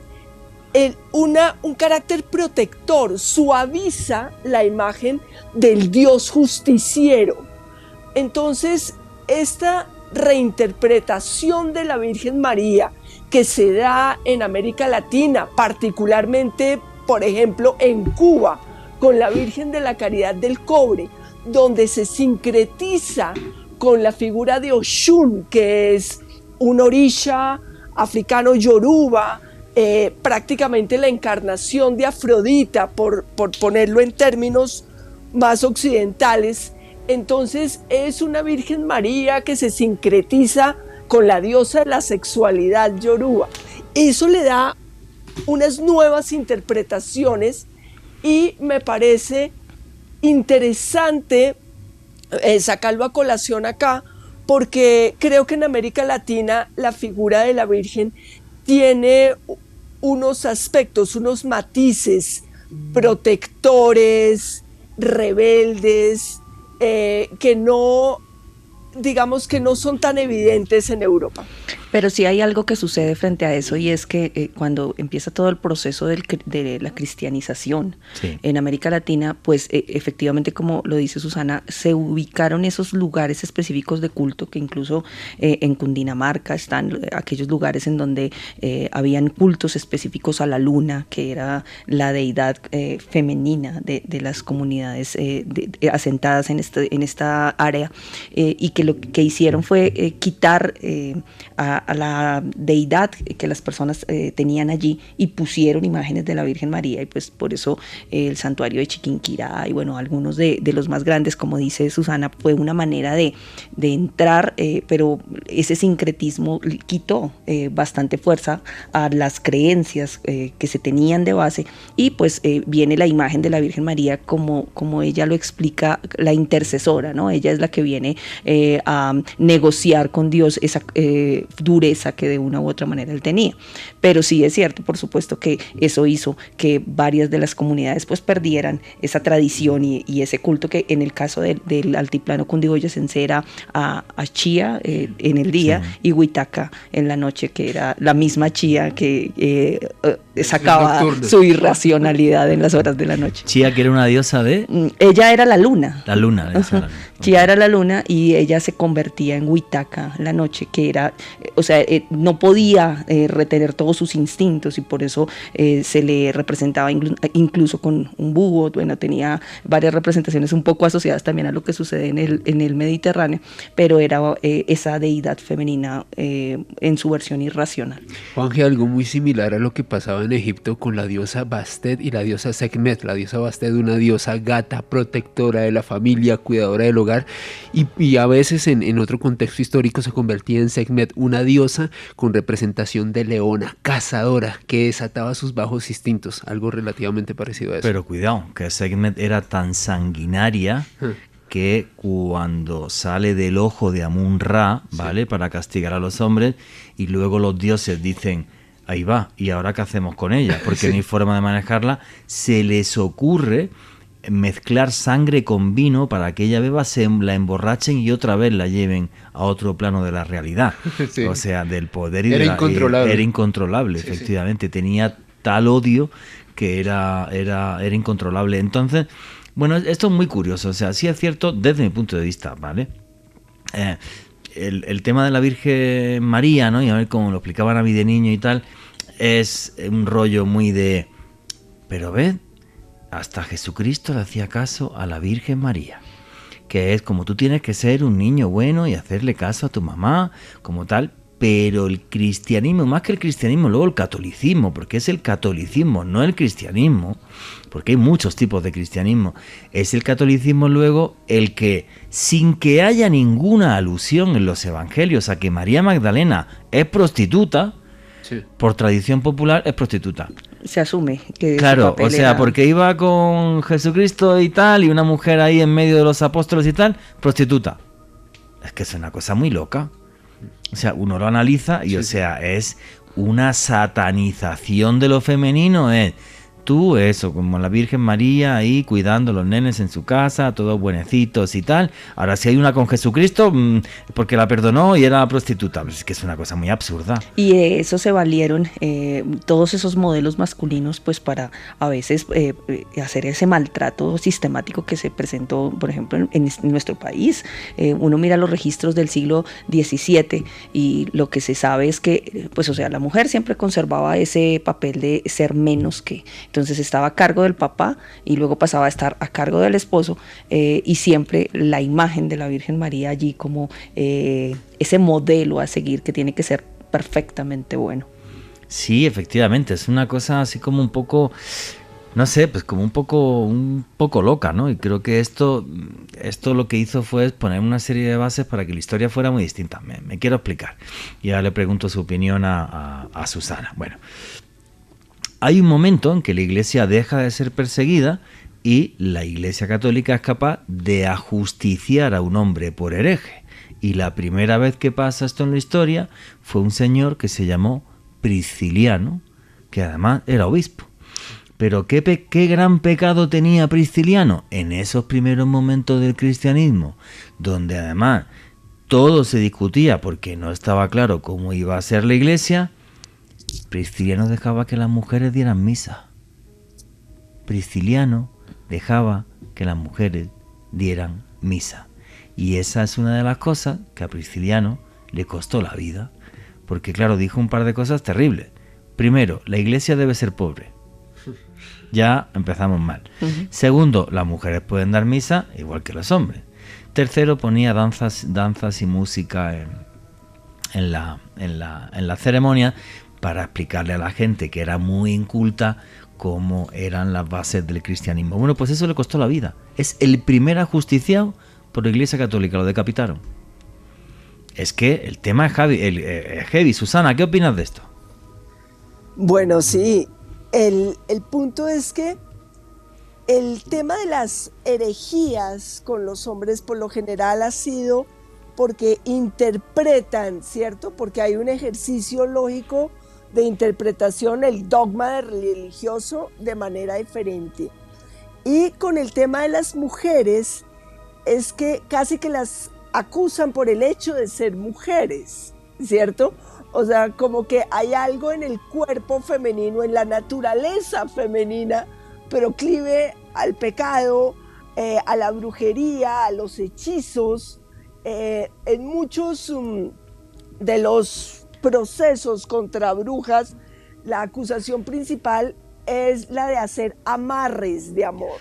un carácter protector, suaviza la imagen del Dios justiciero. Entonces, esta reinterpretación de la Virgen María que se da en América Latina, particularmente, por ejemplo, en Cuba, con la Virgen de la Caridad del Cobre, donde se sincretiza con la figura de Oshun, que es un orisha africano yoruba, prácticamente la encarnación de Afrodita, por ponerlo en términos más occidentales. Entonces es una Virgen María que se sincretiza con la diosa de la sexualidad yoruba. Eso le da unas nuevas interpretaciones y me parece interesante sacarlo a colación acá, porque creo que en América Latina la figura de la Virgen tiene unos aspectos, unos matices protectores, rebeldes, que no, digamos que no son tan evidentes en Europa. Pero sí hay algo que sucede frente a eso, y es que cuando empieza todo el proceso de la cristianización en América Latina, pues efectivamente, como lo dice Susana, se ubicaron esos lugares específicos de culto, que incluso en Cundinamarca están aquellos lugares en donde habían cultos específicos a la luna, que era la deidad femenina de las comunidades asentadas en esta área, y que lo que hicieron fue quitar a la deidad que las personas tenían allí y pusieron imágenes de la Virgen María, y pues por eso el santuario de Chiquinquirá y bueno, algunos de los más grandes, como dice Susana, fue una manera de entrar, pero ese sincretismo quitó bastante fuerza a las creencias que se tenían de base, y pues viene la imagen de la Virgen María como ella lo explica, la intercesora, ¿no? Ella es la que viene a negociar con Dios esa dureza que de una u otra manera él tenía. Pero sí es cierto, por supuesto, que eso hizo que varias de las comunidades pues perdieran esa tradición y ese culto, que en el caso del altiplano cundiboyacense era a Chía en el día, y Huitaca en la noche, que era la misma Chía que sacaba su irracionalidad en las horas de la noche. Chía, que era una diosa de... Ella era la luna. La luna, esa. Chía era la luna, y ella se convertía en Huitaca la noche, que era, o sea, no podía retener todos sus instintos, y por eso se le representaba incluso con un búho. Bueno, tenía varias representaciones un poco asociadas también a lo que sucede en el Mediterráneo, pero era esa deidad femenina en su versión irracional. Juanje, algo muy similar a lo que pasaba en Egipto con la diosa Bastet y la diosa Sekhmet. La diosa Bastet, una diosa gata, protectora de la familia, cuidadora del hogar, y a veces en otro contexto histórico se convertía en Sekhmet, una diosa con representación de leona, cazadora, que desataba sus bajos instintos, algo relativamente parecido a eso. Pero cuidado, que Sekhmet era tan sanguinaria que cuando sale del ojo de Amun-Ra, ¿vale? Para castigar a los hombres, y luego los dioses dicen, ahí va, ¿y ahora qué hacemos con ella? Porque no hay forma de manejarla. Se les ocurre mezclar sangre con vino para que ella beba, se la emborrachen y otra vez la lleven a otro plano de la realidad. Sí. O sea, del poder y era incontrolable. Era incontrolable, sí, efectivamente. Sí. Tenía tal odio que era incontrolable. Entonces, bueno, esto es muy curioso. O sea, sí es cierto desde mi punto de vista, ¿vale? El tema de la Virgen María, ¿no? Y a ver cómo lo explicaban a mí de niño y tal, es un rollo muy de... Pero ved, hasta Jesucristo le hacía caso a la Virgen María, que es como tú tienes que ser un niño bueno y hacerle caso a tu mamá, como tal. Pero el cristianismo, más que el cristianismo, luego el catolicismo, porque es el catolicismo, no el cristianismo, porque hay muchos tipos de cristianismo, es el catolicismo luego el que, sin que haya ninguna alusión en los evangelios a que María Magdalena es prostituta, sí, por tradición popular es prostituta. Se asume que claro, o sea, porque iba con Jesucristo y tal, y una mujer ahí en medio de los apóstoles y tal, prostituta. Es que es una cosa muy loca. O sea, uno lo analiza y, sí, o sea, es una satanización de lo femenino. Tú, eso, como la Virgen María ahí cuidando a los nenes en su casa, todos buenecitos y tal. Ahora, si hay una con Jesucristo, porque la perdonó y era prostituta, pues es que es una cosa muy absurda. Y de eso se valieron todos esos modelos masculinos, pues para a veces hacer ese maltrato sistemático que se presentó, por ejemplo, en nuestro país. Uno mira los registros del siglo XVII y lo que se sabe es que, pues, o sea, la mujer siempre conservaba ese papel de ser menos que... Entonces estaba a cargo del papá y luego pasaba a estar a cargo del esposo, y siempre la imagen de la Virgen María allí como ese modelo a seguir que tiene que ser perfectamente bueno. Sí, efectivamente, es una cosa así como un poco, no sé, pues como un poco loca, ¿no? Y creo que esto lo que hizo fue poner una serie de bases para que la historia fuera muy distinta. Me quiero explicar. Y ahora le pregunto su opinión a Susana. Bueno, hay un momento en que la Iglesia deja de ser perseguida y la Iglesia Católica es capaz de ajusticiar a un hombre por hereje. Y la primera vez que pasa esto en la historia fue un señor que se llamó Prisciliano, que además era obispo. Pero ¿qué gran pecado tenía Prisciliano? En esos primeros momentos del cristianismo, donde además todo se discutía porque no estaba claro cómo iba a ser la Iglesia, Prisciliano dejaba que las mujeres dieran misa. Prisciliano dejaba que las mujeres dieran misa. Y esa es una de las cosas que a Prisciliano le costó la vida. Porque claro, dijo un par de cosas terribles. Primero, la Iglesia debe ser pobre. Ya empezamos mal. Uh-huh. Segundo, las mujeres pueden dar misa igual que los hombres. Tercero, ponía danzas y música en la ceremonia, para explicarle a la gente que era muy inculta cómo eran las bases del cristianismo. Bueno, pues eso le costó la vida. Es el primer ajusticiado por la Iglesia Católica, lo decapitaron. Es que el tema es heavy. Susana, ¿qué opinas de esto? Bueno, sí, el punto es que el tema de las herejías con los hombres por lo general ha sido porque interpretan, ¿cierto? Porque hay un ejercicio lógico de interpretación, el dogma religioso de manera diferente. Y con el tema de las mujeres es que casi que las acusan por el hecho de ser mujeres, ¿cierto? O sea, como que hay algo en el cuerpo femenino, en la naturaleza femenina, proclive al pecado, a la brujería, a los hechizos. En muchos de los procesos contra brujas, la acusación principal es la de hacer amarres de amor.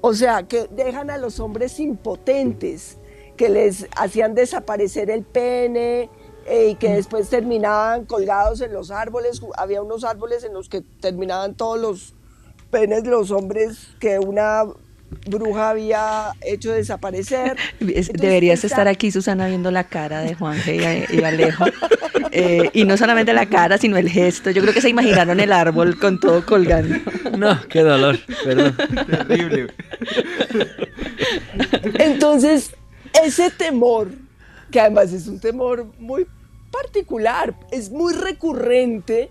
O sea, que dejan a los hombres impotentes, que les hacían desaparecer el pene y que después terminaban colgados en los árboles. Había unos árboles en los que terminaban todos los penes de los hombres que una bruja había hecho desaparecer. Entonces, deberías estar aquí, Susana, viendo la cara de Juanje y Alejo. Y no solamente la cara, sino el gesto. Yo creo que se imaginaron el árbol con todo colgando. No, qué dolor, perdón. Terrible. Entonces, ese temor, que además es un temor muy particular, es muy recurrente,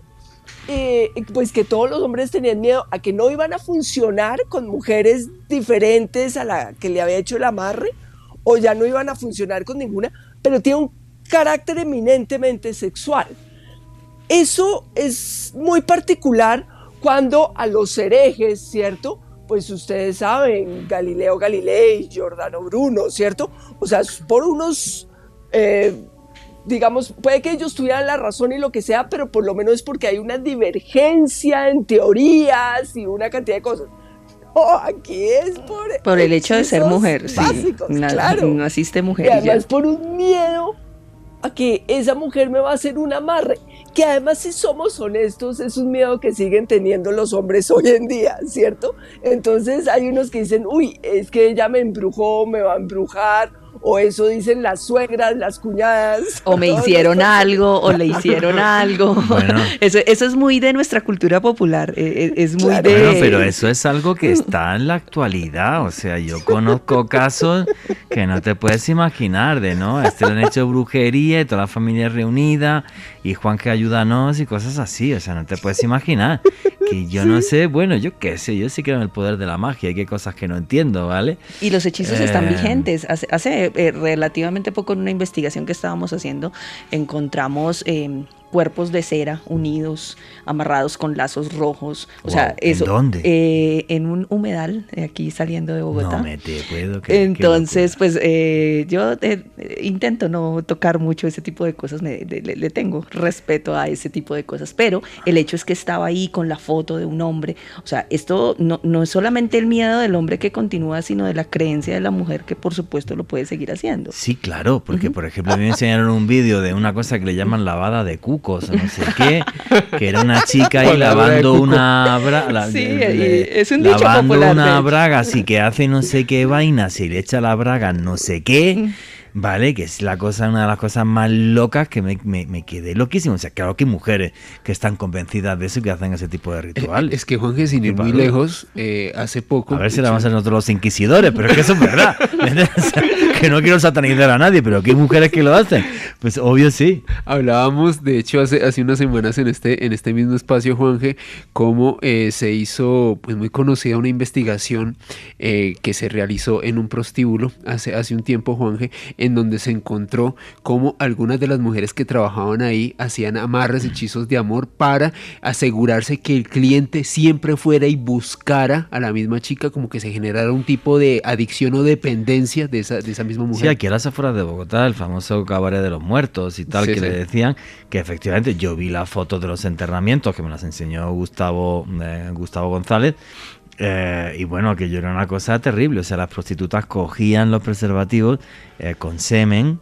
pues que todos los hombres tenían miedo a que no iban a funcionar con mujeres diferentes a la que le había hecho el amarre, o ya no iban a funcionar con ninguna, pero tiene un carácter eminentemente sexual. Eso es muy particular cuando a los herejes, ¿cierto? Pues ustedes saben, Galileo Galilei, Giordano Bruno, ¿cierto? O sea, por unos, digamos, puede que ellos tuvieran la razón y lo que sea, pero por lo menos es porque hay una divergencia en teorías y una cantidad de cosas. No, aquí es por el hecho de ser mujer, básicos, sí, claro. Naciste mujer y además ya. Por un miedo a que esa mujer me va a hacer un amarre, que además, si somos honestos, es un miedo que siguen teniendo los hombres hoy en día, ¿cierto? Entonces hay unos que dicen, uy, es que ella me embrujó, me va a embrujar, o eso dicen las suegras, las cuñadas. O me hicieron algo, o le hicieron algo. Bueno. Eso es muy de nuestra cultura popular, es muy Claro. de... Bueno, pero eso es algo que está en la actualidad, o sea, yo conozco casos que no te puedes imaginar de, ¿no? Le han hecho brujería y toda la familia reunida y Juan que ayúdanos y cosas así, o sea, no te puedes imaginar. Que yo no sé, bueno, yo qué sé, yo sí creo en el poder de la magia, hay que cosas que no entiendo, ¿vale? Y los hechizos están vigentes. Hace relativamente poco, en una investigación que estábamos haciendo, encontramos cuerpos de cera unidos, amarrados con lazos rojos. O Wow, sea, eso. ¿en dónde? En un humedal, aquí saliendo de Bogotá. No me te puedo creer. Entonces, pues yo intento no tocar mucho ese tipo de cosas, le tengo respeto a ese tipo de cosas, pero el hecho es que estaba ahí con la foto de un hombre. O sea, esto no es solamente el miedo del hombre que continúa, sino de la creencia de la mujer, que por supuesto lo puede seguir haciendo. Sí, claro, porque por ejemplo a mí me enseñaron un vídeo de una cosa que le llaman lavada de cucos o no sé qué, que era una chica ahí lavando una braga, Sí, es un dicho lavando popular, de una hecho. braga, así que hace no sé qué vaina, si le echa la braga no sé qué, vale, que es una de las cosas más locas que me quedé loquísimo. O sea, claro que hay mujeres que están convencidas de eso y que hacen ese tipo de rituales. Es que Juanje, sin ir muy lejos, hace poco... A ver si la vamos a ser nosotros los inquisidores, pero es que eso es verdad. O sea, que no quiero satanizar a nadie, pero que hay mujeres que lo hacen. Pues obvio sí. Hablábamos, de hecho, hace unas semanas en este mismo espacio, Juanje, cómo se hizo pues muy conocida una investigación que se realizó en un prostíbulo hace un tiempo, Juanje, en donde se encontró cómo algunas de las mujeres que trabajaban ahí hacían amarres, hechizos de amor para asegurarse que el cliente siempre fuera y buscara a la misma chica, como que se generara un tipo de adicción o dependencia de esa misma mujer. Sí, aquí a las afueras de Bogotá, el famoso cabaret de los muertos y tal, Sí, que sí. le decían que efectivamente yo vi las fotos de los enterramientos que me las enseñó Gustavo González. Y bueno, que yo era una cosa terrible. O sea, las prostitutas cogían los preservativos con semen,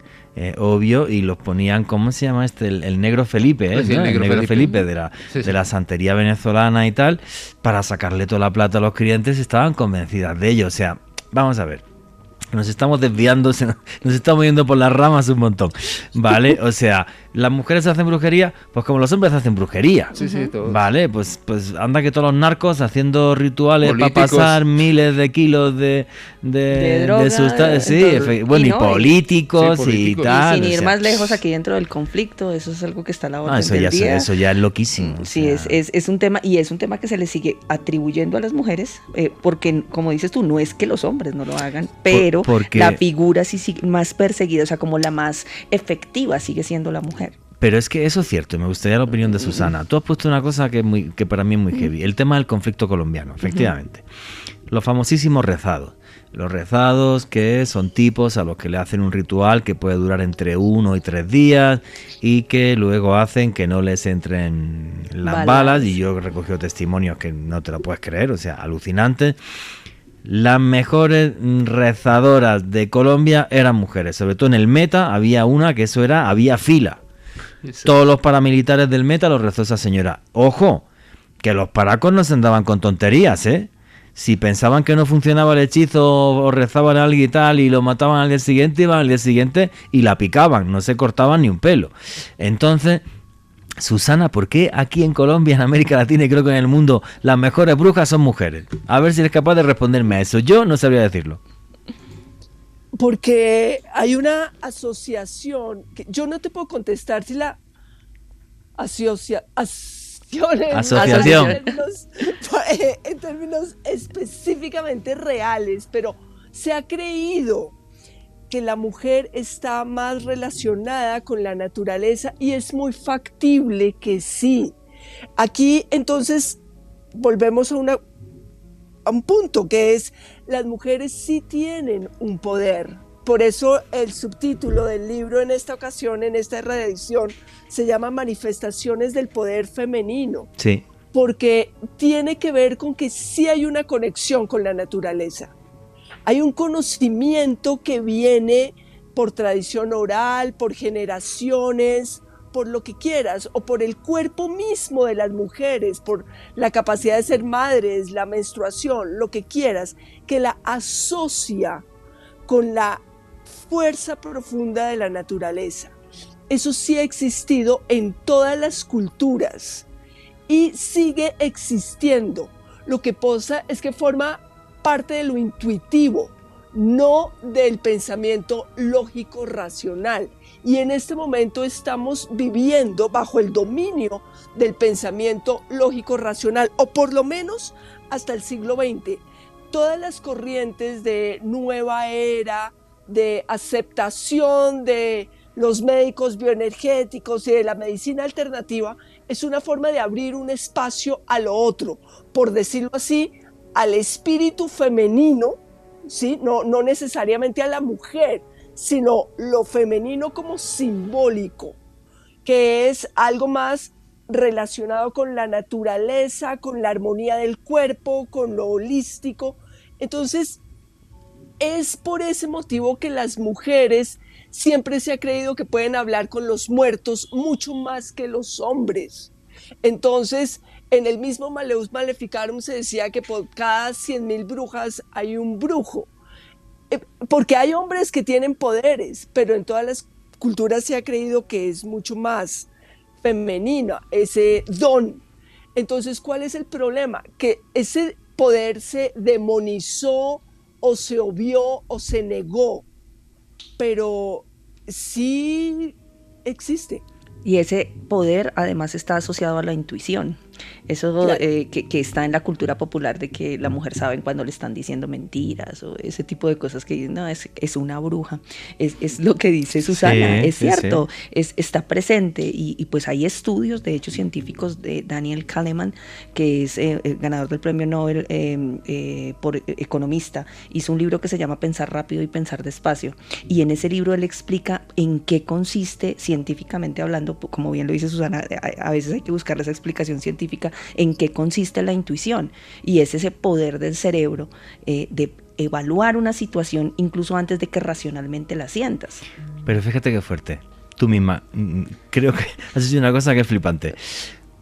obvio, y los ponían, ¿cómo se llama este? El negro Felipe, Pues sí, ¿no? el negro Felipe Sí, sí. de la santería venezolana y tal, para sacarle toda la plata a los clientes. Estaban convencidas de ello. O sea, vamos a ver. Nos estamos desviando, nos estamos yendo por las ramas un montón, ¿vale? O sea, las mujeres hacen brujería, pues como los hombres hacen brujería, Sí, sí, todos. ¿vale? Pues anda que todos los narcos haciendo rituales para Políticos. pasar miles de kilos de droga, sustancias, sí, entonces, bueno, y y no, políticos sí, y políticos. tal. Y sin o ir sea, más lejos, aquí dentro del conflicto, eso es algo que está a la orden eso del ya, día. eso ya es loquísimo. o Sí, sea. es un tema, y es un tema que se le sigue atribuyendo a las mujeres, porque como dices tú, no es que los hombres no lo hagan, pero porque- la figura sí sigue más perseguida, o sea, como la más efectiva sigue siendo la mujer. Pero es que eso es cierto, y me gustaría la opinión de Susana. Tú has puesto una cosa que para mí es muy heavy, el tema del conflicto colombiano, efectivamente. Los famosísimos rezados. Los rezados que son tipos a los que le hacen un ritual que puede durar entre 1 y 3 días y que luego hacen que no les entren las balas. Y yo he recogido testimonios que no te lo puedes creer, o sea, alucinantes. Las mejores rezadoras de Colombia eran mujeres, sobre todo en el Meta había una que había fila. Todos los paramilitares del Meta los rezó esa señora. Ojo, que los paracos no se andaban con tonterías, ¿eh? Si pensaban que no funcionaba el hechizo o rezaban a alguien y tal y lo mataban al día siguiente, iban al día siguiente y la picaban, no se cortaban ni un pelo. Entonces, Susana, ¿por qué aquí en Colombia, en América Latina y creo que en el mundo las mejores brujas son mujeres? A ver si eres capaz de responderme a eso. Yo no sabría decirlo. Porque hay una asociación, que yo no te puedo contestar si la asociación en términos específicamente reales, pero se ha creído que la mujer está más relacionada con la naturaleza y es muy factible que sí. Aquí entonces volvemos a un punto, que es: las mujeres sí tienen un poder. Por eso el subtítulo del libro en esta ocasión, en esta reedición, se llama Manifestaciones del Poder Femenino. Sí. Porque tiene que ver con que sí hay una conexión con la naturaleza. Hay un conocimiento que viene por tradición oral, por generaciones, por lo que quieras, o por el cuerpo mismo de las mujeres, por la capacidad de ser madres, la menstruación, lo que quieras, que la asocia con la fuerza profunda de la naturaleza. Eso sí ha existido en todas las culturas y sigue existiendo. Lo que pasa es que forma parte de lo intuitivo, no del pensamiento lógico racional. Y en este momento estamos viviendo bajo el dominio del pensamiento lógico racional, o por lo menos hasta el siglo XX. Todas las corrientes de nueva era, de aceptación de los médicos bioenergéticos y de la medicina alternativa, es una forma de abrir un espacio a lo otro, por decirlo así, al espíritu femenino, ¿sí? No necesariamente a la mujer, sino lo femenino como simbólico, que es algo más relacionado con la naturaleza, con la armonía del cuerpo, con lo holístico. Entonces, es por ese motivo que las mujeres siempre se ha creído que pueden hablar con los muertos mucho más que los hombres. Entonces, en el mismo Maleus Maleficarum se decía que por cada 100.000 brujas hay un brujo. Porque hay hombres que tienen poderes, pero en todas las culturas se ha creído que es mucho más femenino ese don. Entonces, ¿cuál es el problema? Que ese poder se demonizó o se obvió o se negó, pero sí existe. Y ese poder además está asociado a la intuición. Eso claro. Que está en la cultura popular de que la mujer sabe cuando le están diciendo mentiras o ese tipo de cosas que dicen, no, es una bruja. Es lo que dice Susana, sí, es cierto, sí. Está presente y pues hay estudios, de hecho, científicos de Daniel Kahneman, que es ganador del premio Nobel por economista. Hizo un libro que se llama Pensar rápido y pensar despacio. Y en ese libro él explica en qué consiste, científicamente hablando, como bien lo dice Susana, a veces hay que buscar esa explicación científica, en qué consiste la intuición, y es ese poder del cerebro de evaluar una situación incluso antes de que racionalmente la sientas. Pero fíjate qué fuerte, tú misma, creo que has hecho una cosa que es flipante.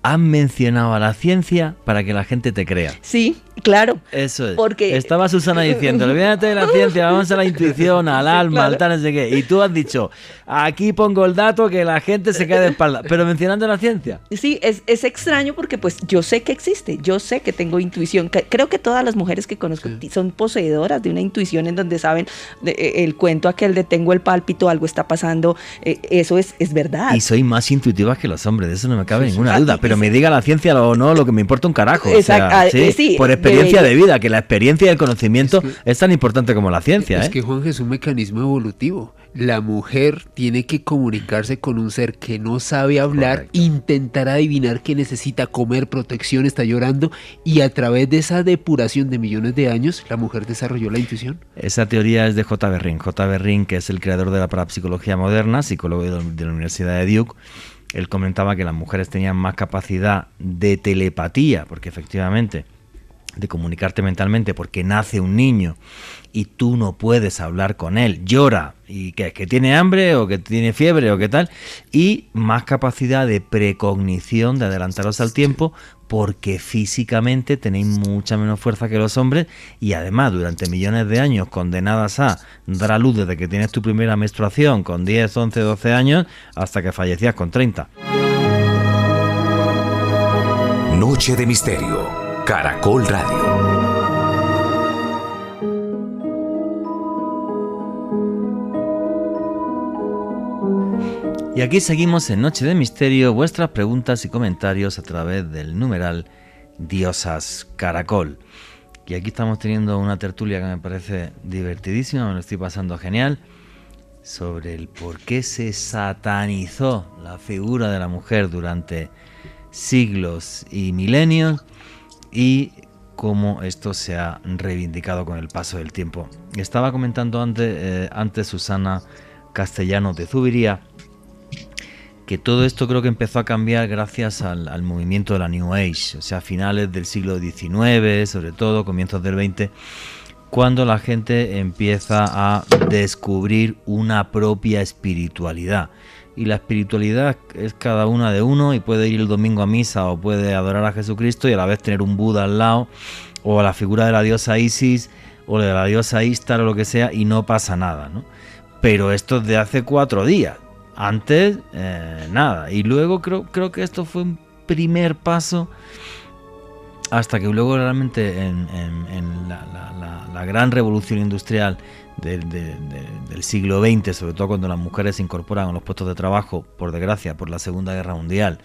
Han mencionado a la ciencia para que la gente te crea. Sí, claro. Eso es. Porque estaba Susana diciendo, olvídate de la ciencia, vamos a la intuición, al alma, claro, al tal, no sé qué. Y tú has dicho, aquí pongo el dato que la gente se quede de espalda, pero mencionando la ciencia. Sí, es extraño porque pues yo sé que existe, yo sé que tengo intuición. Creo que todas las mujeres que conozco son poseedoras de una intuición en donde saben el cuento aquel de tengo el pálpito, algo está pasando, eso es verdad. Y soy más intuitiva que los hombres, de eso no me cabe ninguna duda, pero me diga la ciencia o no, lo que me importa un carajo. Exacto. O sea, sí, por experiencia de vida, que la experiencia y el conocimiento es tan importante como la ciencia. Es que, Juan, es un mecanismo evolutivo. La mujer tiene que comunicarse con un ser que no sabe hablar, correcto, intentar adivinar qué necesita, comer, protección, está llorando, y a través de esa depuración de millones de años, la mujer desarrolló la intuición. Esa teoría es de J. Berrin. J. Berrin, que es el creador de la parapsicología moderna, psicólogo de la Universidad de Duke. Él comentaba que las mujeres tenían más capacidad de telepatía, porque efectivamente, de comunicarte mentalmente, porque nace un niño y tú no puedes hablar con él, llora, y que tiene hambre o que tiene fiebre o qué tal, y más capacidad de precognición, de adelantaros al tiempo, porque físicamente tenéis mucha menos fuerza que los hombres, y además durante millones de años condenadas a dar a luz desde que tienes tu primera menstruación con 10, 11, 12 años hasta que fallecías con 30. Noche de Misterio, Caracol Radio. Y aquí seguimos en Noche de Misterio, vuestras preguntas y comentarios a través del numeral Diosas Caracol. Y aquí estamos teniendo una tertulia que me parece divertidísima, me lo estoy pasando genial, sobre el por qué se satanizó la figura de la mujer durante siglos y milenios y cómo esto se ha reivindicado con el paso del tiempo. Estaba comentando antes Susana Castellano de Zuviría que todo esto creo que empezó a cambiar gracias al movimiento de la New Age, o sea, finales del siglo XIX, sobre todo, comienzos del XX, cuando la gente empieza a descubrir una propia espiritualidad. Y la espiritualidad es cada una de uno y puede ir el domingo a misa o puede adorar a Jesucristo y a la vez tener un Buda al lado o a la figura de la diosa Isis o de la diosa Ishtar o lo que sea y no pasa nada, ¿no? Pero esto es de hace 4 días. Antes, nada. Y luego creo que esto fue un primer paso hasta que luego realmente en la gran revolución industrial del siglo XX, sobre todo cuando las mujeres se incorporan a los puestos de trabajo, por desgracia, por la Segunda Guerra Mundial,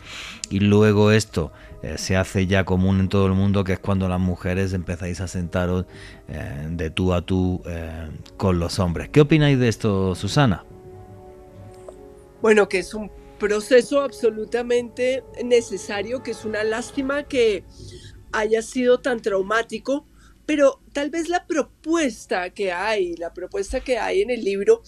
y luego esto se hace ya común en todo el mundo, que es cuando las mujeres empezáis a sentaros de tú a tú con los hombres. ¿Qué opináis de esto, Susana? Bueno, que es un proceso absolutamente necesario, que es una lástima que haya sido tan traumático, pero tal vez la propuesta que hay en el libro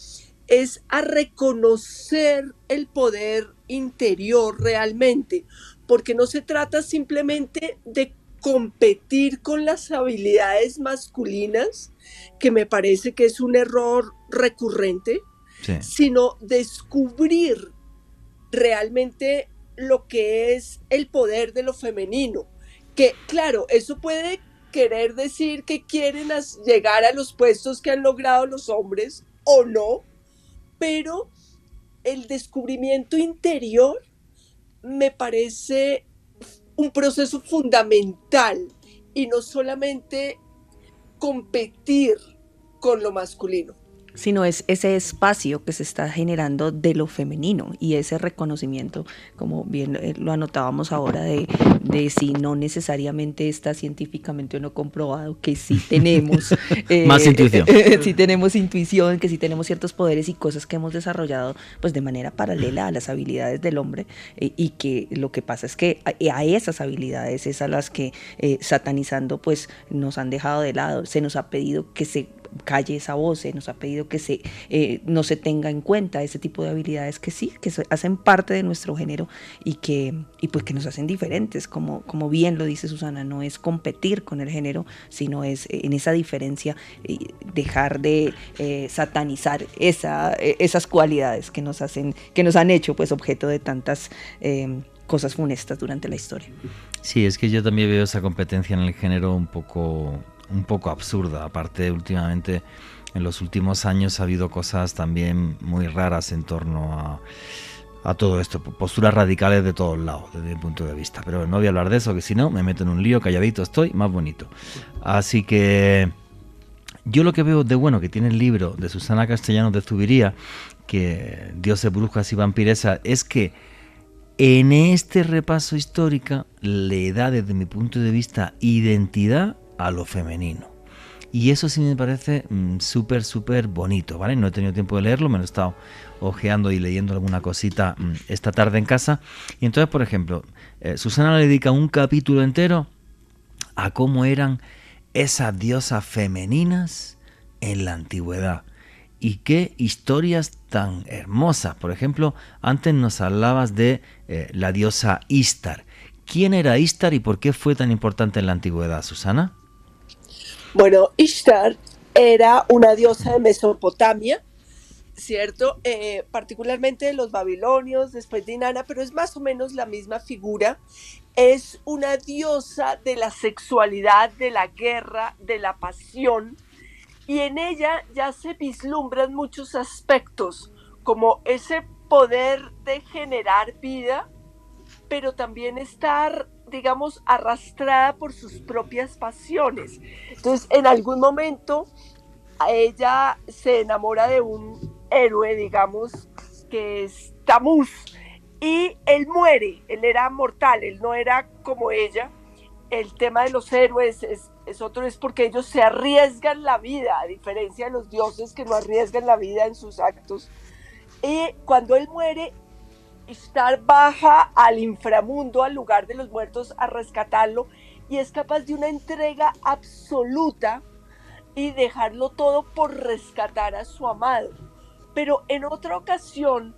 es a reconocer el poder interior realmente, porque no se trata simplemente de competir con las habilidades masculinas, que me parece que es un error recurrente, sí, sino descubrir realmente lo que es el poder de lo femenino. Que claro, eso puede querer decir que quieren llegar a los puestos que han logrado los hombres o no, pero el descubrimiento interior me parece un proceso fundamental y no solamente competir con lo masculino, sino es ese espacio que se está generando de lo femenino y ese reconocimiento, como bien lo anotábamos ahora, de si no necesariamente está científicamente o no comprobado, que sí tenemos más intuición, sí tenemos intuición, que sí tenemos ciertos poderes y cosas que hemos desarrollado pues de manera paralela a las habilidades del hombre, y que lo que pasa es que a esas habilidades es a las que satanizando pues nos han dejado de lado. Se nos ha pedido que se calle esa voz, se nos ha pedido que no se tenga en cuenta ese tipo de habilidades que sí, que hacen parte de nuestro género y pues que nos hacen diferentes, como bien lo dice Susana, no es competir con el género, sino es en esa diferencia dejar de satanizar esas cualidades que nos han hecho pues objeto de tantas cosas funestas durante la historia. Sí, es que yo también veo esa competencia en el género un poco absurda. Aparte, últimamente, en los últimos años ha habido cosas también muy raras en torno a todo esto, posturas radicales de todos lados, desde mi punto de vista. Pero no voy a hablar de eso, que si no, me meto en un lío, calladito estoy, más bonito. Así que yo lo que veo de bueno que tiene el libro de Susana Castellano de Zuviría, que Dioses, Brujas y Vampiresas, es que en este repaso histórico le da, desde mi punto de vista, identidad a lo femenino. Y eso sí me parece súper bonito, ¿vale? No he tenido tiempo de leerlo, me lo he estado ojeando y leyendo alguna cosita esta tarde en casa. Y entonces, por ejemplo, Susana le dedica un capítulo entero a cómo eran esas diosas femeninas en la antigüedad. Y qué historias tan hermosas. Por ejemplo, antes nos hablabas de la diosa Ishtar. ¿Quién era Ishtar y por qué fue tan importante en la antigüedad, Susana? Bueno, Ishtar era una diosa de Mesopotamia, ¿cierto? Particularmente de los babilonios, después de Inanna, pero es más o menos la misma figura. Es una diosa de la sexualidad, de la guerra, de la pasión, y en ella ya se vislumbran muchos aspectos, como ese poder de generar vida, pero también estar, digamos, arrastrada por sus propias pasiones. Entonces, en algún momento, ella se enamora de un héroe, digamos, que es Tamuz, y él muere, él era mortal, él no era como ella. El tema de los héroes es otro, es porque ellos se arriesgan la vida, a diferencia de los dioses que no arriesgan la vida en sus actos. Y cuando él muere, Ishtar baja al inframundo, al lugar de los muertos, a rescatarlo, y es capaz de una entrega absoluta y dejarlo todo por rescatar a su amado. Pero en otra ocasión,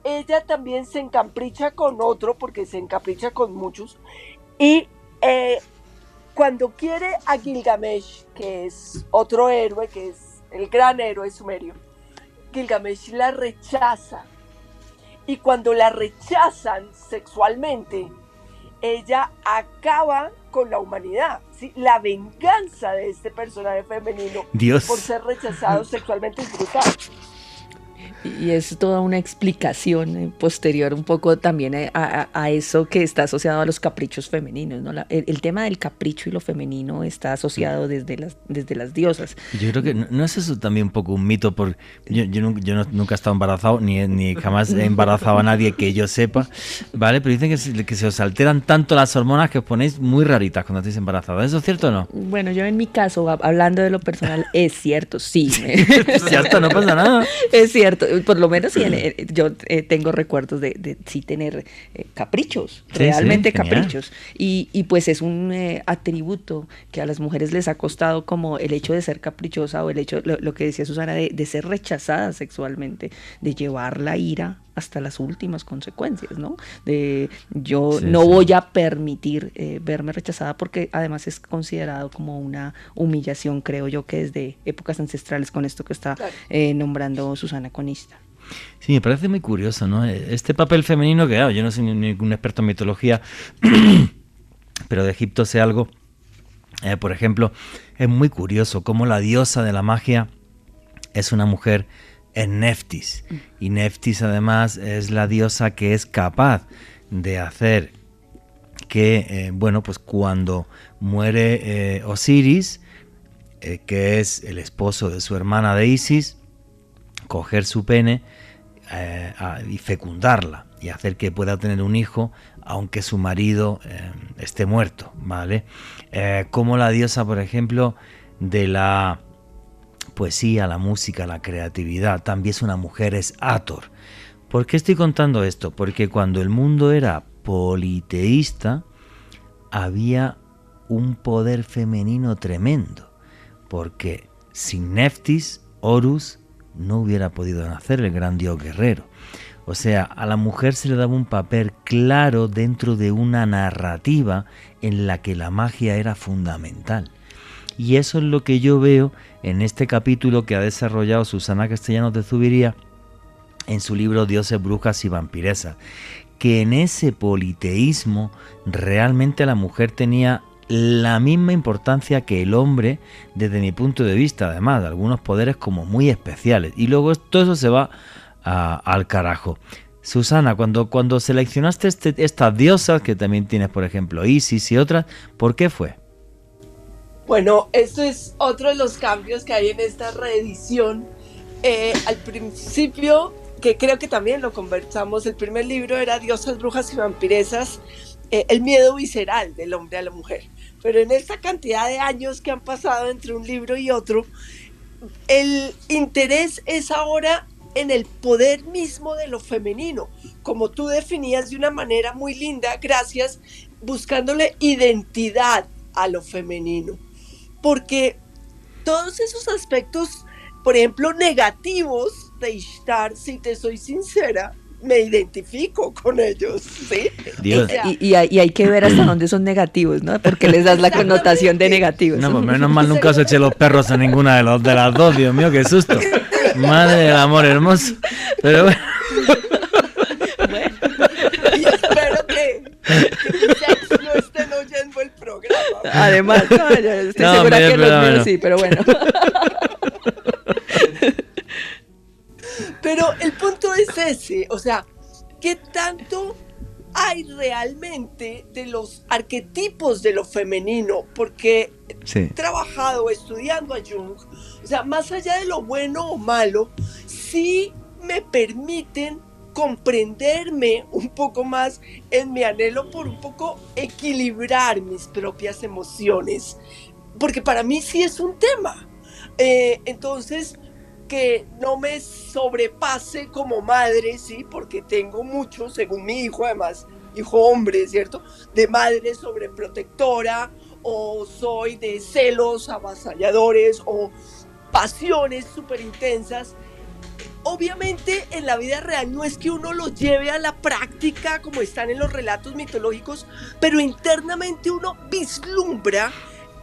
ella también se encapricha con otro, porque se encapricha con muchos, y cuando quiere a Gilgamesh, que es otro héroe, que es el gran héroe sumerio, Gilgamesh la rechaza. Y cuando la rechazan sexualmente, ella acaba con la humanidad, ¿sí? La venganza de este personaje femenino por ser rechazado sexualmente es brutal. Y es toda una explicación posterior un poco también a eso que está asociado a los caprichos femeninos, ¿no? El tema del capricho y lo femenino está asociado desde las diosas. Yo creo que no es eso también un poco un mito, porque yo nunca he estado embarazado, ni jamás he embarazado a nadie que yo sepa, ¿vale? Pero dicen que se os alteran tanto las hormonas que os ponéis muy raritas cuando estáis embarazadas. ¿Eso es cierto o no? Bueno, yo en mi caso, hablando de lo personal, es cierto, sí. Ya está, no pasa nada. Es cierto. Por lo menos sí, yo tengo recuerdos de sí tener caprichos, realmente sí, caprichos. Y pues es un atributo que a las mujeres les ha costado, como el hecho de ser caprichosa o el hecho, lo que decía Susana, de ser rechazada sexualmente, de llevar la ira hasta las últimas consecuencias, ¿no? Voy a permitir verme rechazada, porque además es considerado como una humillación, creo yo, que desde épocas ancestrales, con esto que está nombrando Susana con Ishtar. Sí, me parece muy curioso, ¿no? Este papel femenino, que claro, yo no soy ningún experto en mitología, pero de Egipto sé algo. Por ejemplo, es muy curioso cómo la diosa de la magia es una mujer, es Neftis. Y Neftis además es la diosa que es capaz de hacer que, pues cuando muere Osiris, que es el esposo de su hermana de Isis, coger su pene y fecundarla y hacer que pueda tener un hijo aunque su marido esté muerto, ¿vale? Como la diosa, por ejemplo, de la poesía, la música, la creatividad, también es una mujer, es Hathor. ¿Por qué estoy contando esto? Porque cuando el mundo era politeísta, había un poder femenino tremendo, porque sin Neftis, Horus no hubiera podido nacer el gran dios guerrero. O sea, a la mujer se le daba un papel claro dentro de una narrativa en la que la magia era fundamental. Y eso es lo que yo veo en este capítulo que ha desarrollado Susana Castellanos de Zuviría en su libro Dioses, Brujas y Vampiresas, que en ese politeísmo realmente la mujer tenía la misma importancia que el hombre, desde mi punto de vista, además de algunos poderes como muy especiales, y luego todo eso se va al carajo. Susana, cuando seleccionaste estas diosas, que también tienes por ejemplo Isis y otras, ¿por qué fue? Bueno, esto es otro de los cambios que hay en esta reedición. Al principio, que creo que también lo conversamos, el primer libro era Diosas, Brujas y Vampiresas, el miedo visceral del hombre a la mujer. Pero en esta cantidad de años que han pasado entre un libro y otro, el interés es ahora en el poder mismo de lo femenino, como tú definías de una manera muy linda, gracias, buscándole identidad a lo femenino. Porque todos esos aspectos, por ejemplo, negativos de Ishtar, si te soy sincera, me identifico con ellos, ¿sí? O sea, y hay que ver hasta dónde son negativos, ¿no? Porque les das la connotación de negativos. No, pues menos mal nunca os eché los perros a ninguna de las dos, Dios mío, qué susto. Madre del amor hermoso. Pero bueno. Y espero que mis ex no estén oyendo el programa. Además, no, yo estoy segura que los míos sí, pero bueno. Pero el punto es ese, o sea, ¿qué tanto hay realmente de los arquetipos de lo femenino? Porque he trabajado estudiando a Jung, o sea, más allá de lo bueno o malo, sí me permiten comprenderme un poco más en mi anhelo por un poco equilibrar mis propias emociones, porque para mí sí es un tema. Entonces, que no me sobrepase como madre, ¿sí? Porque tengo mucho, según mi hijo, además, hijo hombre, ¿cierto? De madre sobreprotectora, o soy de celos avasalladores, o pasiones súper intensas. Obviamente en la vida real no es que uno lo lleve a la práctica como están en los relatos mitológicos, pero internamente uno vislumbra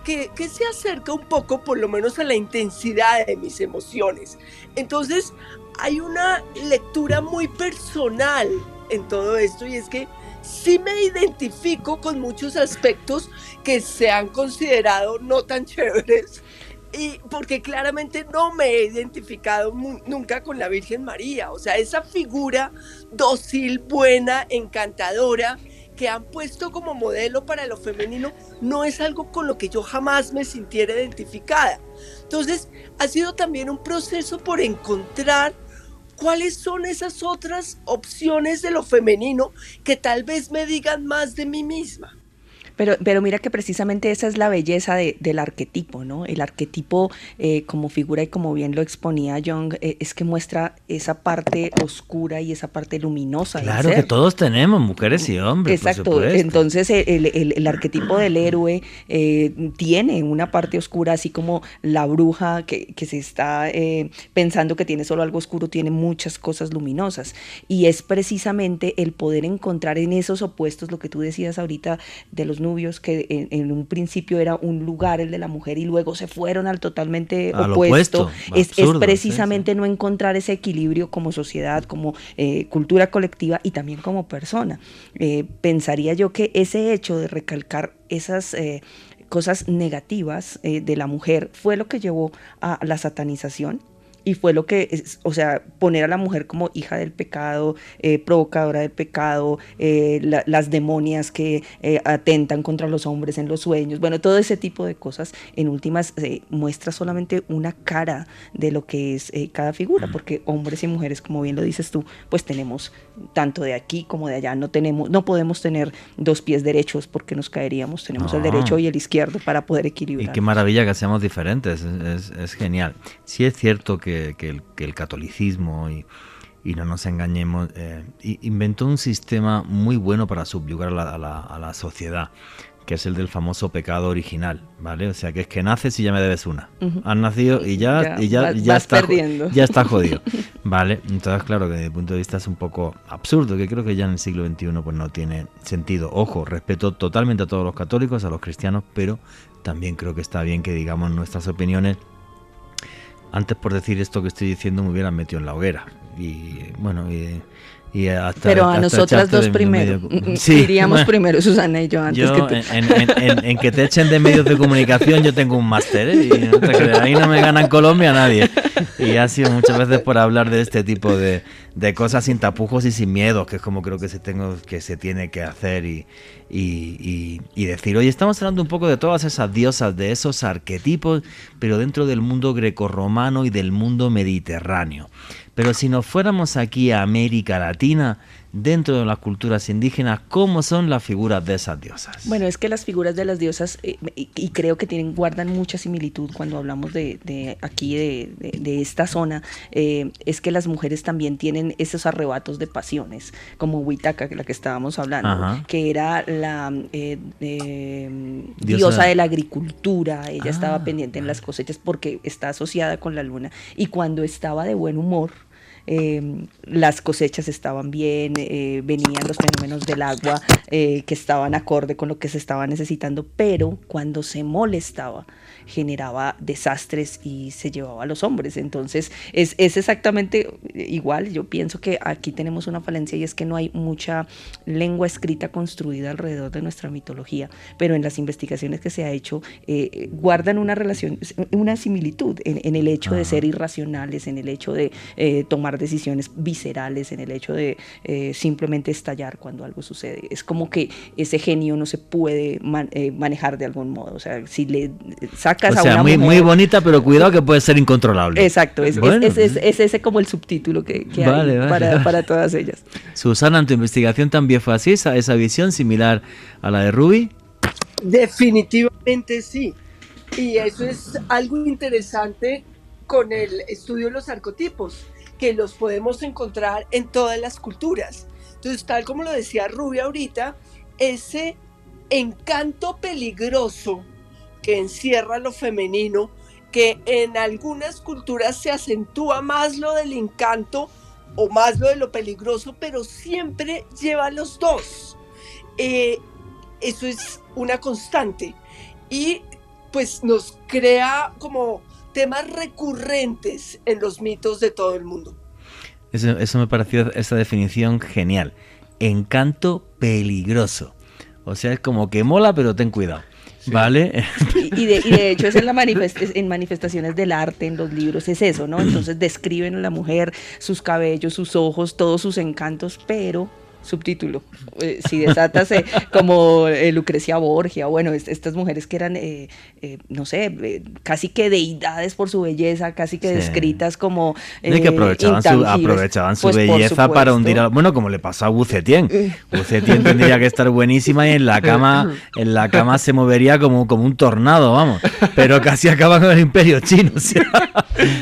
que se acerca un poco por lo menos a la intensidad de mis emociones. Entonces hay una lectura muy personal en todo esto, y es que sí me identifico con muchos aspectos que se han considerado no tan chéveres, y porque claramente no me he identificado nunca con la Virgen María, o sea, esa figura dócil, buena, encantadora, que han puesto como modelo para lo femenino, no es algo con lo que yo jamás me sintiera identificada. Entonces, ha sido también un proceso por encontrar cuáles son esas otras opciones de lo femenino que tal vez me digan más de mí misma. Pero mira que precisamente esa es la belleza del arquetipo, ¿no? El arquetipo como figura, y como bien lo exponía Jung, es que muestra esa parte oscura y esa parte luminosa. Claro, que todos tenemos, mujeres y hombres. Exacto, por supuesto. Entonces el arquetipo del héroe tiene una parte oscura, así como la bruja que se está pensando que tiene solo algo oscuro, tiene muchas cosas luminosas. Y es precisamente el poder encontrar en esos opuestos, lo que tú decías ahorita de los nubios, que en un principio era un lugar, el de la mujer, y luego se fueron al totalmente opuesto. Es precisamente no encontrar ese equilibrio como sociedad, como cultura colectiva y también como persona. Pensaría yo que ese hecho de recalcar esas cosas negativas de la mujer fue lo que llevó a la satanización. Y fue lo que, o sea, poner a la mujer como hija del pecado, provocadora del pecado, las demonias que atentan contra los hombres en los sueños, bueno, todo ese tipo de cosas, en últimas muestra solamente una cara de lo que es cada figura, porque hombres y mujeres, como bien lo dices tú, pues tenemos tanto de aquí como de allá, no podemos tener dos pies derechos porque nos caeríamos, tenemos el derecho y el izquierdo para poder equilibrar. Y qué maravilla que seamos diferentes, es genial. Sí es cierto que el catolicismo, y no nos engañemos, inventó un sistema muy bueno para subyugar a la sociedad, que es el del famoso pecado original, ¿vale? O sea, que es que naces y ya me debes una. Has nacido y ya está jodido, ¿vale? Entonces, claro, que desde mi punto de vista es un poco absurdo, que creo que ya en el siglo XXI pues no tiene sentido. Ojo, respeto totalmente a todos los católicos, a los cristianos, pero también creo que está bien que digamos nuestras opiniones. Antes, por decir esto que estoy diciendo, me hubieran metido en la hoguera. Y bueno, pero a nosotras dos primero. Sí, iríamos primero, Susana y yo, antes que tú. En que te echen de medios de comunicación, yo tengo un máster, ¿eh? Y no te creas, ahí no me gana en Colombia nadie. Y ha sido muchas veces por hablar de este tipo de cosas sin tapujos y sin miedos, que es como creo que se tiene que hacer y decir, oye, estamos hablando un poco de todas esas diosas, de esos arquetipos, pero dentro del mundo grecorromano y del mundo mediterráneo. Pero si nos fuéramos aquí a América Latina, dentro de las culturas indígenas, ¿cómo son las figuras de esas diosas? Bueno, es que las figuras de las diosas, y creo que guardan mucha similitud cuando hablamos de aquí, de esta zona, es que las mujeres también tienen esos arrebatos de pasiones, como Huitaca, la que estábamos hablando, ajá, que era la diosa de la agricultura. Ella estaba pendiente en las cosechas porque está asociada con la luna, y cuando estaba de buen humor, las cosechas estaban bien, venían los fenómenos del agua que estaban acorde con lo que se estaba necesitando, pero cuando se molestaba generaba desastres y se llevaba a los hombres. Entonces es exactamente igual. Yo pienso que aquí tenemos una falencia, y es que no hay mucha lengua escrita construida alrededor de nuestra mitología, pero en las investigaciones que se ha hecho guardan una relación, una similitud en el hecho de ser irracionales, en el hecho de tomar tomar decisiones viscerales, en el hecho de simplemente estallar cuando algo sucede. Es como que ese genio no se puede manejar de algún modo. O sea, si le sacas a una muy, mujer... muy bonita, pero cuidado que puede ser incontrolable. Exacto, es ese como el subtítulo que vale, hay para todas ellas. Susana, ¿en tu investigación también fue así, esa visión similar a la de Ruby? Definitivamente sí. Y eso es algo interesante con el estudio de los arquetipos, que los podemos encontrar en todas las culturas. Entonces, tal como lo decía Ruby ahorita, ese encanto peligroso que encierra lo femenino, que en algunas culturas se acentúa más lo del encanto o más lo de lo peligroso, pero siempre lleva a los dos. Eso es una constante y pues nos crea como temas recurrentes en los mitos de todo el mundo. Eso me pareció esa definición genial. Encanto peligroso. O sea, es como que mola, pero ten cuidado. Sí. ¿Vale? Y de hecho es en manifestaciones del arte, en los libros, es eso, ¿no? Entonces describen a la mujer, sus cabellos, sus ojos, todos sus encantos, pero... subtítulo, si desatas como Lucrecia Borgia, bueno, estas mujeres que eran, no sé, casi que deidades por su belleza, casi que descritas como que aprovechaban su pues belleza para hundir a... Bueno, como le pasó a Wu Zetian. Wu Zetian tendría que estar buenísima y en la cama se movería como un tornado, vamos, pero casi acaba con el imperio chino, o sea,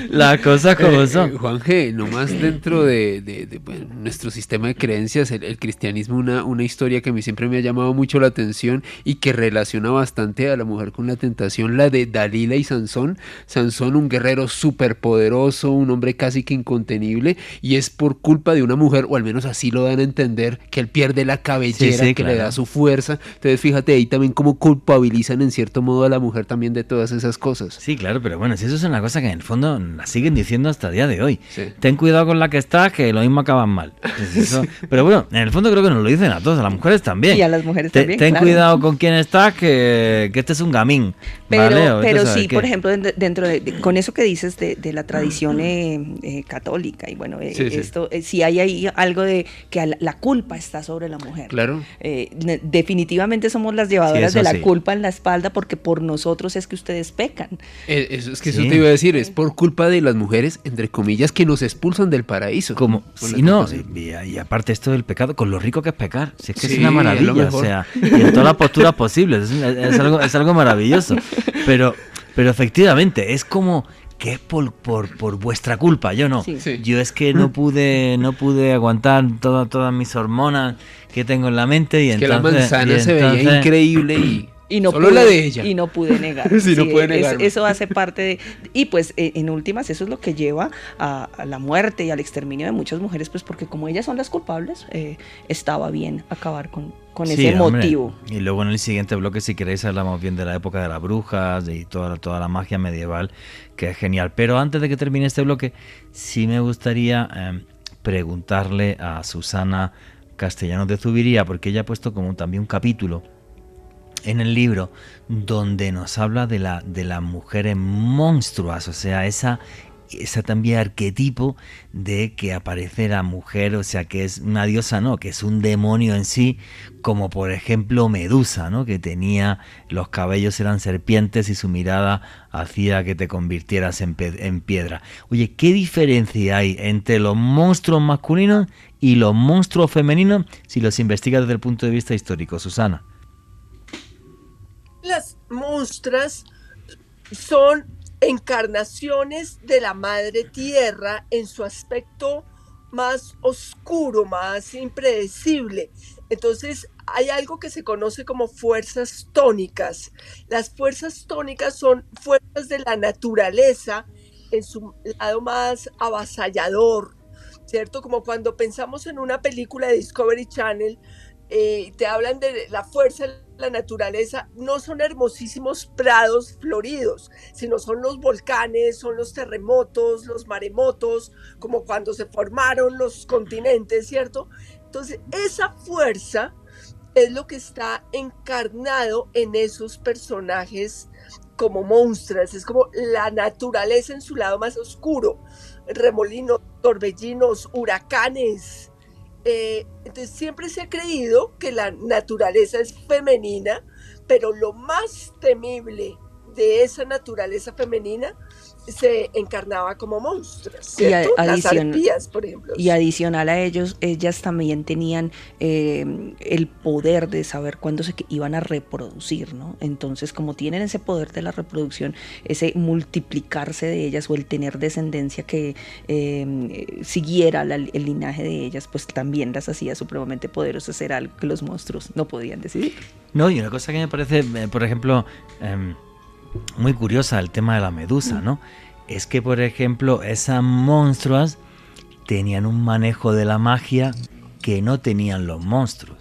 las cosas como son. Juan G, nomás dentro de bueno, nuestro sistema de creencias, el cristianismo, una historia que a mí siempre me ha llamado mucho la atención y que relaciona bastante a la mujer con la tentación, la de Dalila y Sansón. Sansón, un guerrero súper poderoso, un hombre casi que incontenible, y es por culpa de una mujer, o al menos así lo dan a entender, que él pierde la cabellera que le da su fuerza. Entonces fíjate ahí también cómo culpabilizan en cierto modo a la mujer también de todas esas cosas. Sí, claro, pero bueno, si eso es una cosa que en el fondo la siguen diciendo hasta el día de hoy. Sí. Ten cuidado con la que estás, que lo mismo acaban mal. Pues eso, pero bueno, en el fondo creo que nos lo dicen a todos, a las mujeres también. Y a las mujeres también, ten cuidado con quién estás, que este es un gamín. Pero sí, por ejemplo, dentro con eso que dices de la tradición católica, y bueno, esto sí hay ahí algo de que la culpa está sobre la mujer. Claro. Definitivamente somos las llevadoras de la culpa en la espalda, porque por nosotros es que ustedes pecan. Eso te iba a decir, es por culpa de las mujeres, entre comillas, que nos expulsan del paraíso. Y aparte esto del pecado, con lo rico que es pecar, si es que es una maravilla, o sea, y en todas las posturas posibles, es algo maravilloso, pero efectivamente, es como que es por vuestra culpa, yo no. Sí. Yo es que no pude aguantar todas mis hormonas que tengo en la mente y entonces... Que la manzana se veía increíble solo la de ella. Y no pude negar. No pude negar. Eso hace parte de... Y pues en últimas eso es lo que lleva a la muerte y al exterminio de muchas mujeres, pues porque como ellas son las culpables, estaba bien acabar con ese motivo. Y luego en el siguiente bloque, si queréis, hablamos bien de la época de las brujas y toda la magia medieval, que es genial. Pero antes de que termine este bloque, sí me gustaría preguntarle a Susana Castellanos de Zuviría, porque ella ha puesto como también un capítulo en el libro donde nos habla de las mujeres monstruas, o sea, esa también arquetipo de que aparece la mujer, o sea, que es una diosa, no, que es un demonio en sí, como por ejemplo Medusa, ¿no? Que tenía los cabellos eran serpientes y su mirada hacía que te convirtieras en piedra. Oye, ¿qué diferencia hay entre los monstruos masculinos y los monstruos femeninos si los investigas desde el punto de vista histórico, Susana? Las monstras son encarnaciones de la madre tierra en su aspecto más oscuro, más impredecible. Entonces hay algo que se conoce como fuerzas tónicas. Las fuerzas tónicas son fuerzas de la naturaleza en su lado más avasallador, ¿cierto? Como cuando pensamos en una película de Discovery Channel, te hablan de la fuerza de la naturaleza, no son hermosísimos prados floridos, sino son los volcanes, son los terremotos, los maremotos, como cuando se formaron los continentes, ¿cierto? Entonces, esa fuerza es lo que está encarnado en esos personajes como monstruos, es como la naturaleza en su lado más oscuro, remolinos torbellinos, huracanes. Entonces siempre se ha creído que la naturaleza es femenina, pero lo más temible de esa naturaleza femenina se encarnaba como monstruos, ¿cierto? Las arpías, por ejemplo. Y adicional a ellos, ellas también tenían el poder de saber cuándo se iban a reproducir, ¿no? Entonces, como tienen ese poder de la reproducción, ese multiplicarse de ellas o el tener descendencia que siguiera el linaje de ellas, pues también las hacía supremamente poderosas. Era algo que los monstruos no podían decidir. No, y una cosa que me parece, por ejemplo, muy curiosa, el tema de la medusa, ¿no? Es que, por ejemplo, esas monstruas tenían un manejo de la magia que no tenían los monstruos,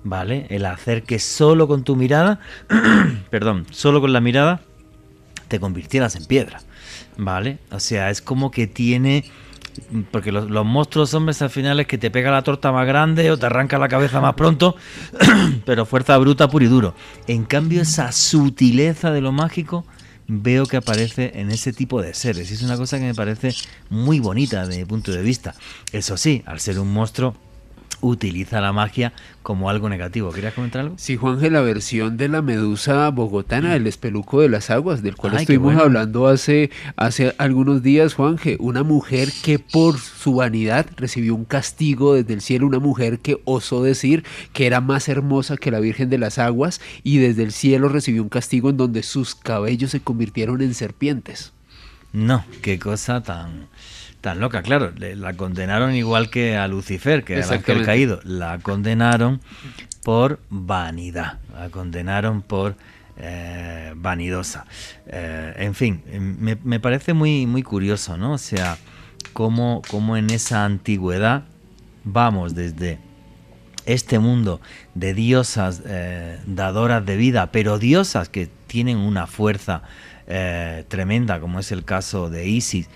¿vale? El hacer que solo con tu mirada, solo con la mirada, te convirtieras en piedra, ¿vale? O sea, es como que tiene... Porque los monstruos hombres al final es que te pega la torta más grande o te arranca la cabeza más pronto, pero fuerza bruta, puro y duro. En cambio, esa sutileza de lo mágico veo que aparece en ese tipo de seres. Y es una cosa que me parece muy bonita desde mi punto de vista. Eso sí, al ser un monstruo, utiliza la magia como algo negativo. ¿Querías comentar algo? Sí, Juanje, la versión de la medusa bogotana, el espeluco de las aguas, del cual estuvimos bueno. hablando hace algunos días, Juanje. Una mujer que por su vanidad recibió un castigo desde el cielo, una mujer que osó decir que era más hermosa que la Virgen de las Aguas, y desde el cielo recibió un castigo en donde sus cabellos se convirtieron en serpientes. No, qué cosa tan loca. Claro, la condenaron igual que a Lucifer, que era el ángel caído. La condenaron por vanidad, la condenaron por vanidosa. En fin, me parece muy, muy curioso, ¿no? O sea, cómo en esa antigüedad vamos desde este mundo de diosas dadoras de vida, pero diosas que tienen una fuerza tremenda, como es el caso de Isis,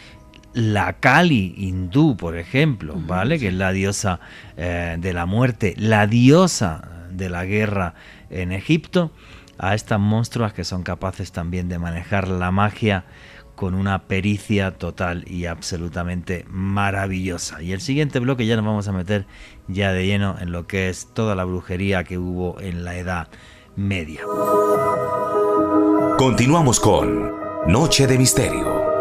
la Kali hindú, por ejemplo, ¿vale? Que es la diosa de la muerte, la diosa de la guerra en Egipto, a estas monstruas que son capaces también de manejar la magia con una pericia total y absolutamente maravillosa. Y el siguiente bloque ya nos vamos a meter ya de lleno en lo que es toda la brujería que hubo en la Edad Media. Continuamos con Noche de Misterio.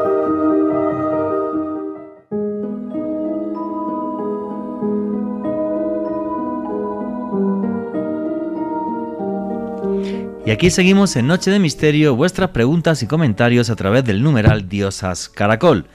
Y aquí seguimos en Noche de Misterio, vuestras preguntas y comentarios a través del numeral Diosas Caracol.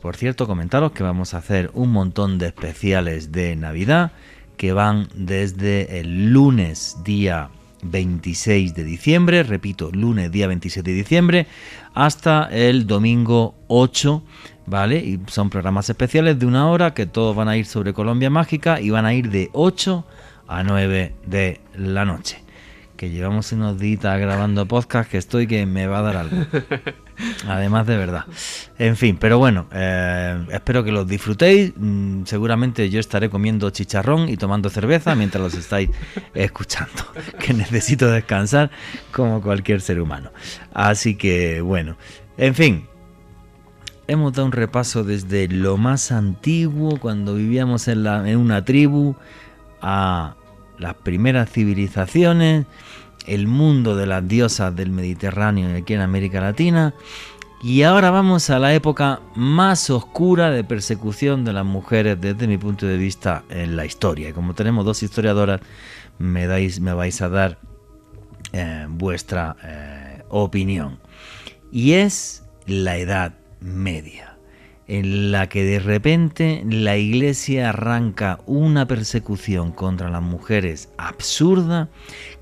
Por cierto, comentaros que vamos a hacer un montón de especiales de Navidad que van desde el lunes día 26 de diciembre, repito, lunes día 26 de diciembre, hasta el domingo 8, ¿vale? Y son programas especiales de 1 hora que todos van a ir sobre Colombia Mágica y van a ir de 8 a 9 de la noche. Que llevamos unos días grabando podcast que me va a dar algo. Además, de verdad. En fin, pero bueno, espero que los disfrutéis. Seguramente yo estaré comiendo chicharrón y tomando cerveza mientras los estáis escuchando, que necesito descansar como cualquier ser humano. Así que bueno, en fin, hemos dado un repaso desde lo más antiguo, cuando vivíamos en una tribu, a las primeras civilizaciones, el mundo de las diosas del Mediterráneo y aquí en América Latina, y ahora vamos a la época más oscura de persecución de las mujeres desde mi punto de vista en la historia. Y como tenemos dos historiadoras, me vais a dar vuestra opinión. Y es la Edad Media, en la que de repente la Iglesia arranca una persecución contra las mujeres absurda,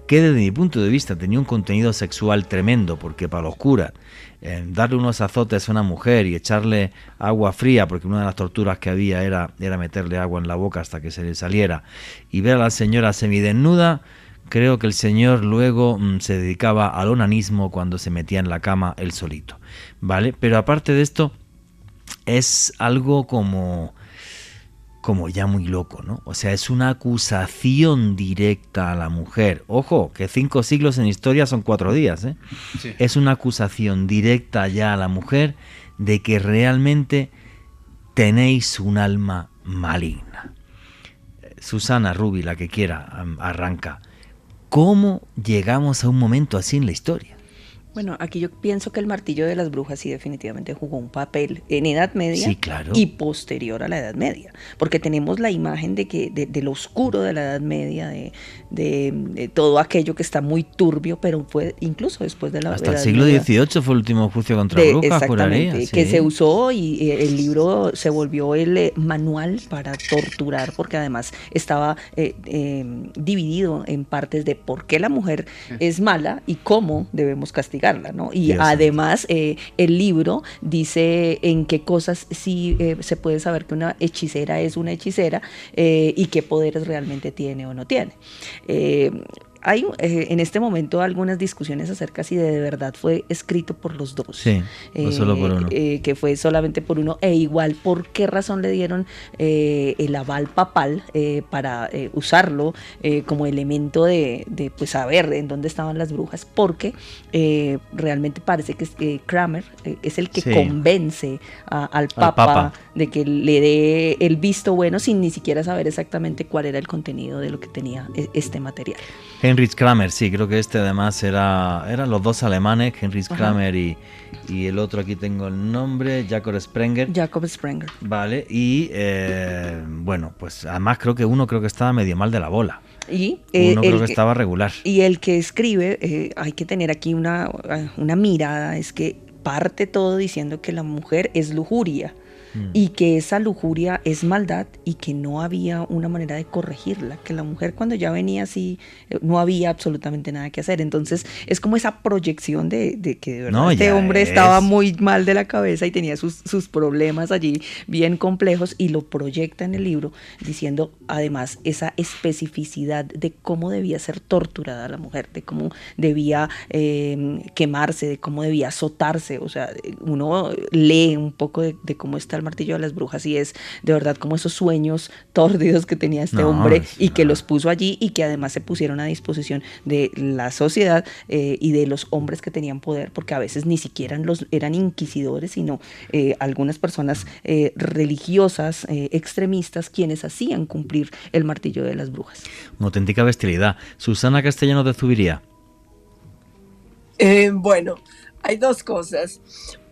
que desde mi punto de vista tenía un contenido sexual tremendo, porque para los curas darle unos azotes a una mujer y echarle agua fría, porque una de las torturas que había era meterle agua en la boca hasta que se le saliera, y ver a la señora semidesnuda, creo que el señor luego se dedicaba al onanismo cuando se metía en la cama él solito, ¿vale? Pero aparte de esto, es algo como ya muy loco, ¿no? O sea, es una acusación directa a la mujer. Ojo, que 5 siglos en historia son 4 días, ¿eh? Sí. Es una acusación directa ya a la mujer de que realmente tenéis un alma maligna. Susana, Rubi, la que quiera, arranca. ¿Cómo llegamos a un momento así en la historia? Bueno, aquí yo pienso que el martillo de las brujas sí definitivamente jugó un papel en Edad Media, sí, claro, y posterior a la Edad Media, porque tenemos la imagen de lo oscuro de la Edad Media, de todo aquello que está muy turbio, pero fue incluso después de la hasta Edad el siglo Media, XVIII fue el último juicio contra brujas, juraría, sí, que se usó, y el libro se volvió el manual para torturar, porque además estaba dividido en partes de por qué la mujer es mala y cómo debemos castigarla, ¿no? Y Dios además el libro dice en qué cosas sí se puede saber que una hechicera es una hechicera, y qué poderes realmente tiene o no tiene. Hay en este momento algunas discusiones acerca si de verdad fue escrito por los dos. Sí, o solo por uno. Que fue solamente por uno, e igual por qué razón le dieron el aval papal para usarlo como elemento de pues saber en dónde estaban las brujas, porque realmente parece que Cranmer es el que convence al Papa de que le dé el visto bueno sin ni siquiera saber exactamente cuál era el contenido de lo que tenía este material. Heinrich Kramer, sí, creo que este además eran los dos alemanes, Heinrich Kramer y el otro, aquí tengo el nombre, Jacob Sprenger. Vale, y bueno, pues además creo que estaba medio mal de la bola. Y uno creo que estaba regular. Y el que escribe, hay que tener aquí una mirada, es que parte todo diciendo que la mujer es lujuria. Y que esa lujuria es maldad y que no había una manera de corregirla, que la mujer cuando ya venía así no había absolutamente nada que hacer. Entonces es como esa proyección de que de verdad este hombre estaba muy mal de la cabeza y tenía sus problemas allí bien complejos, y lo proyecta en el libro diciendo además esa especificidad de cómo debía ser torturada la mujer, de cómo debía quemarse, de cómo debía azotarse. O sea, uno lee un poco de cómo está el martillo de las brujas y es de verdad como esos sueños tórdidos que tenía este hombre y que los puso allí, y que además se pusieron a disposición de la sociedad y de los hombres que tenían poder, porque a veces ni siquiera eran inquisidores, sino algunas personas religiosas, extremistas, quienes hacían cumplir el martillo de las brujas. Una auténtica bestialidad. Susana Castellanos de Zubiría. Bueno, hay dos cosas.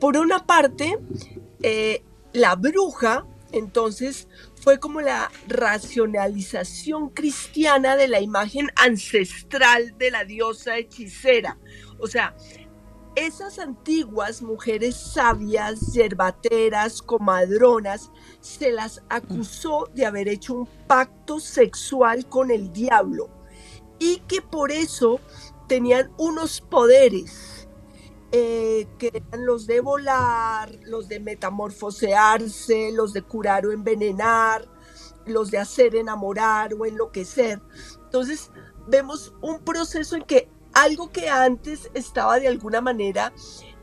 Por una parte, la bruja, entonces, fue como la racionalización cristiana de la imagen ancestral de la diosa hechicera. O sea, esas antiguas mujeres sabias, yerbateras, comadronas, se las acusó de haber hecho un pacto sexual con el diablo y que por eso tenían unos poderes que eran los de volar, los de metamorfosearse, los de curar o envenenar, los de hacer enamorar o enloquecer. Entonces vemos un proceso en que algo que antes estaba de alguna manera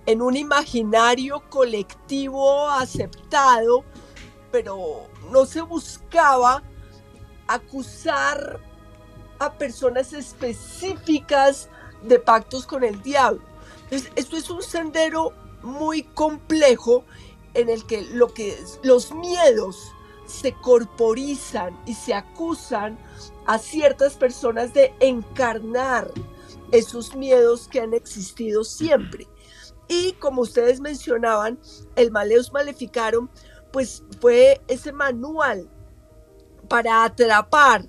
en un imaginario colectivo aceptado, pero no se buscaba acusar a personas específicas de pactos con el diablo. Entonces, esto es un sendero muy complejo en el que los miedos se corporizan y se acusan a ciertas personas de encarnar esos miedos que han existido siempre. Y como ustedes mencionaban, el Malleus Maleficarum, pues fue ese manual para atrapar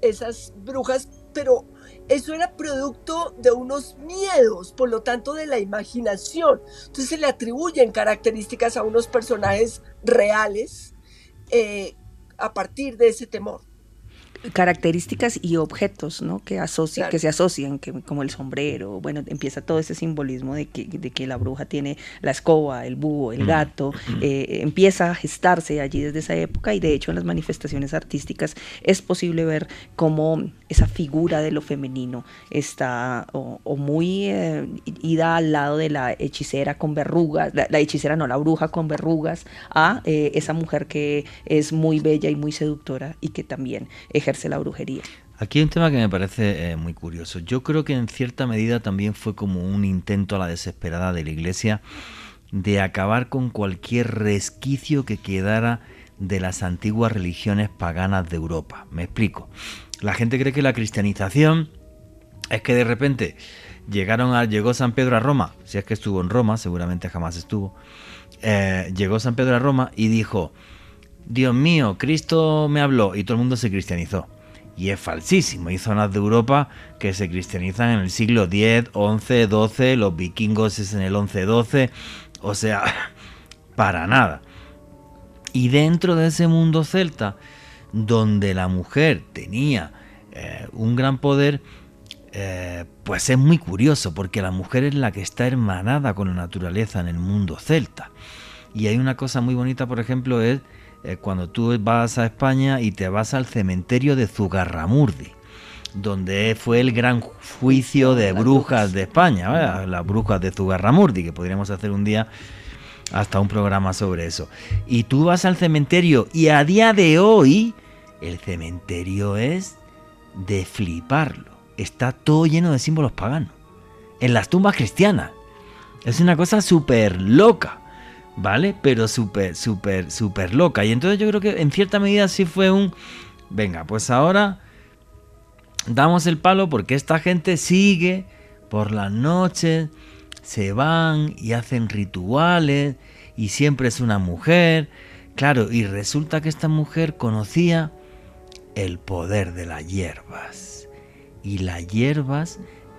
esas brujas, pero eso era producto de unos miedos, por lo tanto de la imaginación. Entonces se le atribuyen características a unos personajes reales a partir de ese temor. Características y objetos, ¿no? que se asocian, como el sombrero. Bueno, empieza todo ese simbolismo de que la bruja tiene la escoba, el búho, el gato, empieza a gestarse allí desde esa época, y de hecho en las manifestaciones artísticas es posible ver cómo esa figura de lo femenino está o muy ida al lado de la hechicera con verrugas, la hechicera no, la bruja con verrugas, a esa mujer que es muy bella y muy seductora y que también ejerce la brujería. Aquí hay un tema que me parece muy curioso. Yo creo que en cierta medida también fue como un intento a la desesperada de la Iglesia de acabar con cualquier resquicio que quedara de las antiguas religiones paganas de Europa. Me explico. La gente cree que la cristianización es que de repente llegó San Pedro a Roma, si es que estuvo en Roma, seguramente jamás estuvo. Llegó San Pedro a Roma y dijo: Dios mío, Cristo me habló, y todo el mundo se cristianizó. Y es falsísimo. Hay zonas de Europa que se cristianizan en el siglo X, XI, XII, los vikingos es en el XI, XII, o sea, para nada. Y dentro de ese mundo celta, donde la mujer tenía un gran poder, pues es muy curioso, porque la mujer es la que está hermanada con la naturaleza en el mundo celta. Y hay una cosa muy bonita, por ejemplo, es cuando tú vas a España y te vas al cementerio de Zugarramurdi, donde fue el gran juicio de brujas de España, ¿vale? Las brujas de Zugarramurdi, que podríamos hacer un día hasta un programa sobre eso. Y tú vas al cementerio y a día de hoy el cementerio es de fliparlo. Está todo lleno de símbolos paganos. En las tumbas cristianas. Es una cosa súper loca, ¿vale? Pero súper loca. Y entonces yo creo que en cierta medida sí fue un... Venga, pues ahora damos el palo porque esta gente sigue por las noches, se van y hacen rituales y siempre es una mujer. Claro, y resulta que esta mujer conocía el poder de las hierbas. Y las hierbas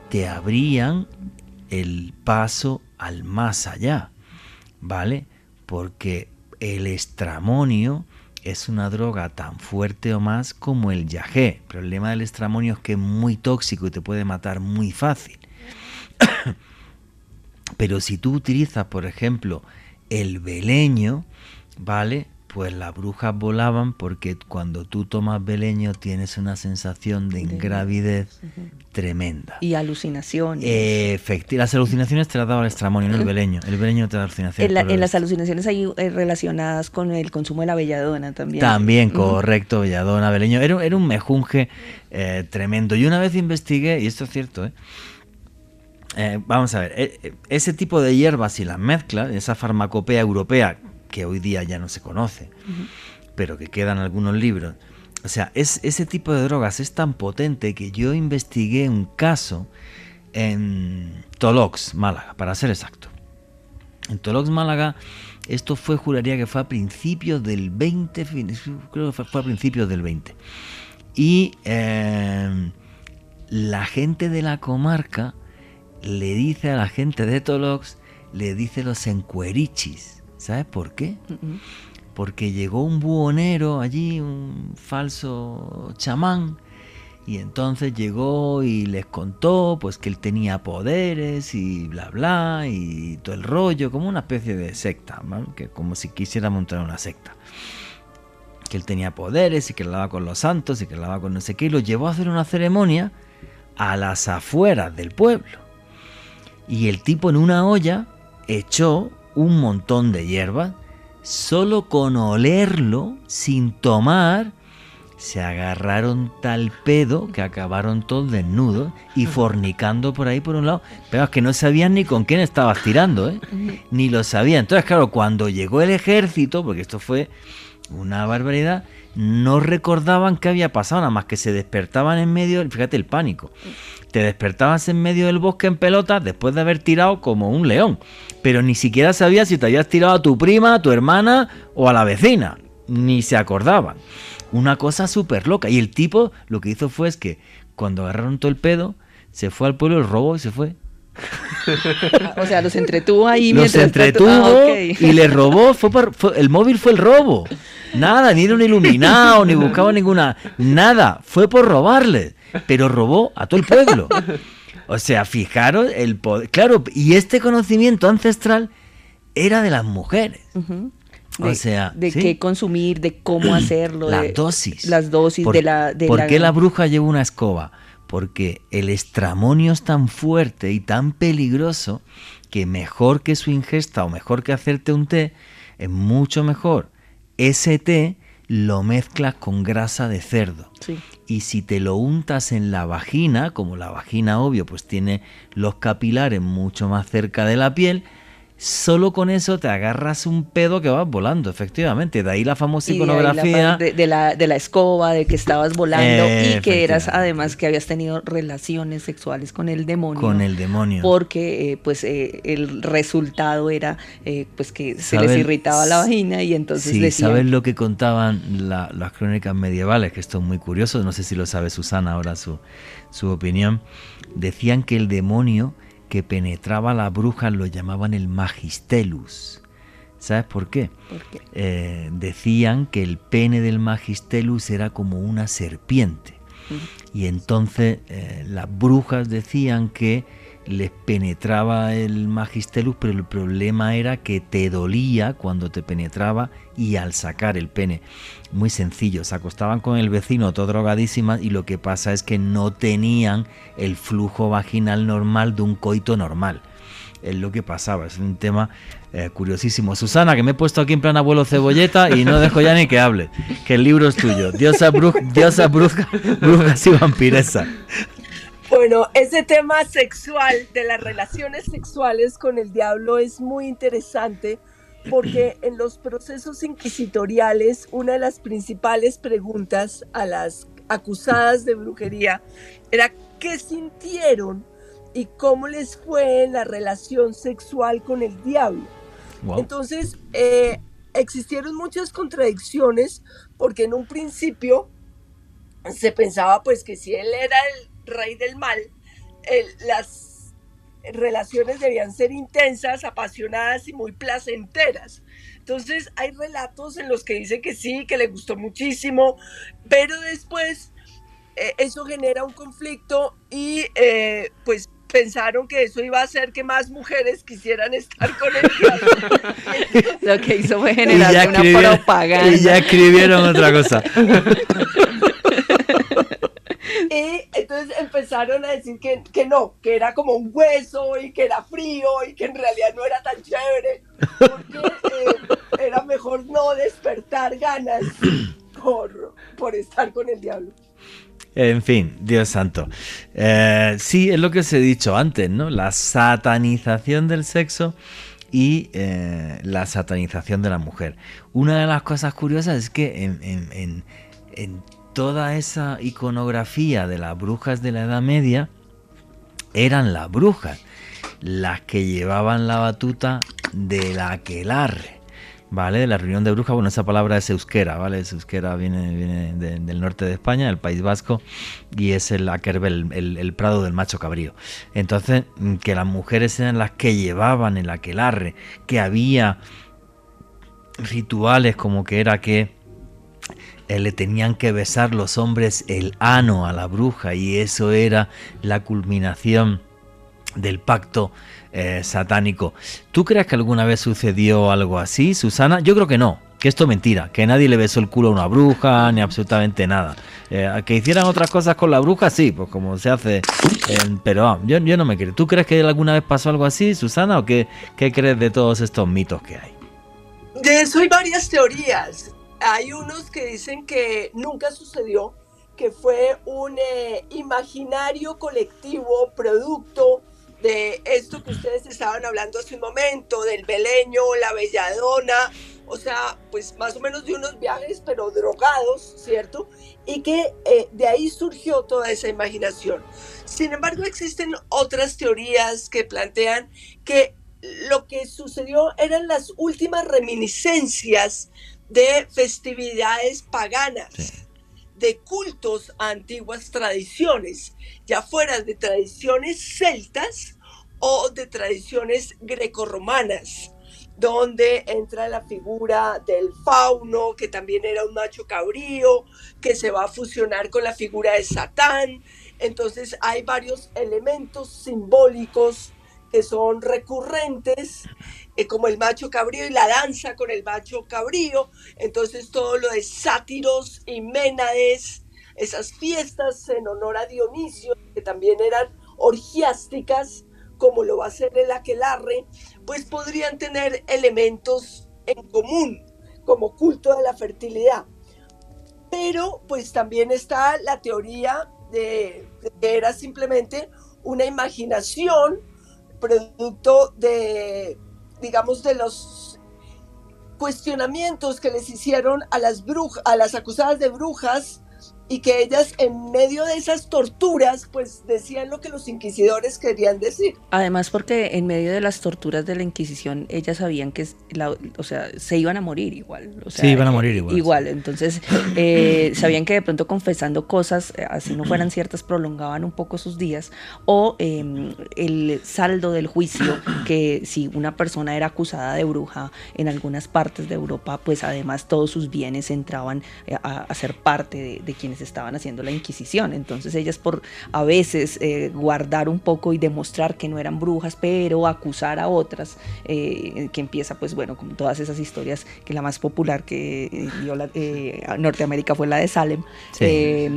te abrían el paso al más allá, ¿vale? Porque el estramonio es una droga tan fuerte o más como el yagé. El problema del estramonio es que es muy tóxico y te puede matar muy fácil. Pero si tú utilizas, por ejemplo, el beleño, ¿vale? Pues las brujas volaban, porque cuando tú tomas beleño tienes una sensación de ingravidez tremenda. Y alucinaciones. Las alucinaciones te las daba el estramonio, no el beleño. El beleño te da alucinaciones. En las alucinaciones hay relacionadas con el consumo de la belladona también. También, correcto, belladona, beleño. Era un mejunje tremendo. Y una vez investigué, y esto es cierto, vamos a ver, ese tipo de hierbas y las mezclas, esa farmacopea europea, que hoy día ya no se conoce, pero que quedan algunos libros. O sea, ese tipo de drogas es tan potente que yo investigué un caso en Tolox, Málaga, para ser exacto. En Tolox, Málaga, esto juraría que fue a principios del 20, creo que fue a principios del 20. Y la gente de la comarca le dice a la gente de Tolox, le dice los encuerichis. ¿Sabes por qué? Porque llegó un buhonero allí, un falso chamán, y entonces llegó y les contó pues que él tenía poderes y bla bla y todo el rollo, como una especie de secta, ¿no? Que como si quisiera montar una secta. Que él tenía poderes y que hablaba con los santos y que hablaba con no sé qué, y lo llevó a hacer una ceremonia a las afueras del pueblo. Y el tipo en una olla echó un montón de hierbas, solo con olerlo, sin tomar, se agarraron tal pedo que acabaron todos desnudos y fornicando por ahí por un lado, pero es que no sabían ni con quién estabas tirando, ni lo sabían. Entonces, claro, cuando llegó el ejército, porque esto fue una barbaridad, no recordaban qué había pasado, nada más que se despertaban en medio, fíjate el pánico, te despertabas en medio del bosque en pelotas después de haber tirado como un león, pero ni siquiera sabías si te habías tirado a tu prima, a tu hermana o a la vecina, ni se acordaban. Una cosa súper loca. Y el tipo lo que hizo fue es que cuando agarraron todo el pedo, se fue al pueblo, los robó y se fue. O sea, los entretuvo ahí. Los entretuvo y les robó. El móvil fue el robo. Nada, ni era un iluminado, ni buscaba ninguna... Nada, fue por robarles. Pero robó a todo el pueblo. O sea, fijaros el poder. Claro, y este conocimiento ancestral era de las mujeres. O sea, de ¿sí? qué consumir, de cómo hacerlo. Las dosis. Las dosis ¿Por qué la bruja lleva una escoba? Porque el estramonio es tan fuerte y tan peligroso que mejor que su ingesta o mejor que hacerte un té, es mucho mejor ese té lo mezclas con grasa de cerdo. Sí. Y si te lo untas en la vagina, como la vagina obvio pues tiene los capilares mucho más cerca de la piel, solo con eso te agarras un pedo que vas volando, efectivamente. De ahí la famosa Y iconografía. de la escoba, de que estabas volando y que eras Efectivamente. además que habías tenido relaciones sexuales con el demonio. Con el demonio. Porque el resultado era pues que se les ¿Sabes? irritaba la vagina y entonces Sí, decían... ¿sabes lo que contaban las crónicas medievales? Que esto es muy curioso, no sé si lo sabe Susana ahora su opinión. Decían que el demonio que penetraba a las brujas lo llamaban el Magistelus. ¿Sabes por qué? ¿Por qué? Decían que el pene del Magistelus era como una serpiente. Y entonces las brujas decían que les penetraba el Magistelus, pero el problema era que te dolía cuando te penetraba y al sacar el pene. Muy sencillo, se acostaban con el vecino todo drogadísimas y lo que pasa es que no tenían el flujo vaginal normal de un coito normal. Es lo que pasaba, es un tema curiosísimo. Susana, que me he puesto aquí en plan abuelo cebolleta y no dejo ya ni que hable, que el libro es tuyo. Diosa brujas y vampiresa. Bueno, ese tema sexual, de las relaciones sexuales con el diablo es muy interesante porque en los procesos inquisitoriales una de las principales preguntas a las acusadas de brujería era qué sintieron y cómo les fue en la relación sexual con el diablo. Wow. Entonces, existieron muchas contradicciones porque en un principio se pensaba pues que si él era el rey del mal, las relaciones debían ser intensas, apasionadas y muy placenteras. Entonces hay relatos en los que dice que sí, que le gustó muchísimo, pero después eso genera un conflicto y pues pensaron que eso iba a hacer que más mujeres quisieran estar con el diablo. Lo que hizo fue generar una propaganda. Y ya escribieron otra cosa. Y entonces empezaron a decir que no, que era como un hueso y que era frío y que en realidad no era tan chévere, porque era mejor no despertar ganas por estar con el diablo. En fin, Dios santo. Sí, es lo que os he dicho antes, ¿no? La satanización del sexo y la satanización de la mujer. Una de las cosas curiosas es que en toda esa iconografía de las brujas de la Edad Media eran las brujas las que llevaban la batuta del aquelarre, ¿vale? De la reunión de brujas. Bueno, esa palabra es euskera, ¿vale? Es euskera, viene del norte de España, del País Vasco, y es el aquerbel, el prado del macho cabrío. Entonces, que las mujeres eran las que llevaban el aquelarre, que había rituales como que era que le tenían que besar los hombres el ano a la bruja y eso era la culminación del pacto satánico. ¿Tú crees que alguna vez sucedió algo así, Susana? Yo creo que no, que esto es mentira, que nadie le besó el culo a una bruja ni absolutamente nada. Que hicieran otras cosas con la bruja, sí, pues como se hace, pero yo no me creo. ¿Tú crees que alguna vez pasó algo así, Susana, o qué crees de todos estos mitos que hay? De eso hay varias teorías. Hay unos que dicen que nunca sucedió, que fue un imaginario colectivo producto de esto que ustedes estaban hablando hace un momento, del beleño, la belladona, o sea, pues más o menos de unos viajes, pero drogados, ¿cierto? Y que de ahí surgió toda esa imaginación. Sin embargo, existen otras teorías que plantean que lo que sucedió eran las últimas reminiscencias de festividades paganas, sí, de cultos a antiguas tradiciones, ya fueran de tradiciones celtas o de tradiciones grecorromanas, donde entra la figura del fauno, que también era un macho cabrío, que se va a fusionar con la figura de Satán. Entonces hay varios elementos simbólicos que son recurrentes, como el macho cabrío y la danza con el macho cabrío. Entonces todo lo de sátiros y ménades, esas fiestas en honor a Dionisio, que también eran orgiásticas, como lo va a ser el aquelarre, pues podrían tener elementos en común, como culto de la fertilidad. Pero pues también está la teoría de que era simplemente una imaginación producto de digamos, de los cuestionamientos que les hicieron a las acusadas de brujas, y que ellas en medio de esas torturas pues decían lo que los inquisidores querían decir. Además porque en medio de las torturas de la Inquisición ellas sabían que se iban a morir igual. O sea, sí, iban a morir igual. Igual, entonces sabían que de pronto confesando cosas, así no fueran ciertas, prolongaban un poco sus días, o el saldo del juicio, que si una persona era acusada de bruja en algunas partes de Europa, pues además todos sus bienes entraban a ser parte de quienes estaban haciendo la Inquisición. Entonces ellas, por a veces guardar un poco y demostrar que no eran brujas, pero acusar a otras, que empieza pues bueno, como todas esas historias, que la más popular que dio Norteamérica fue la de Salem. Sí.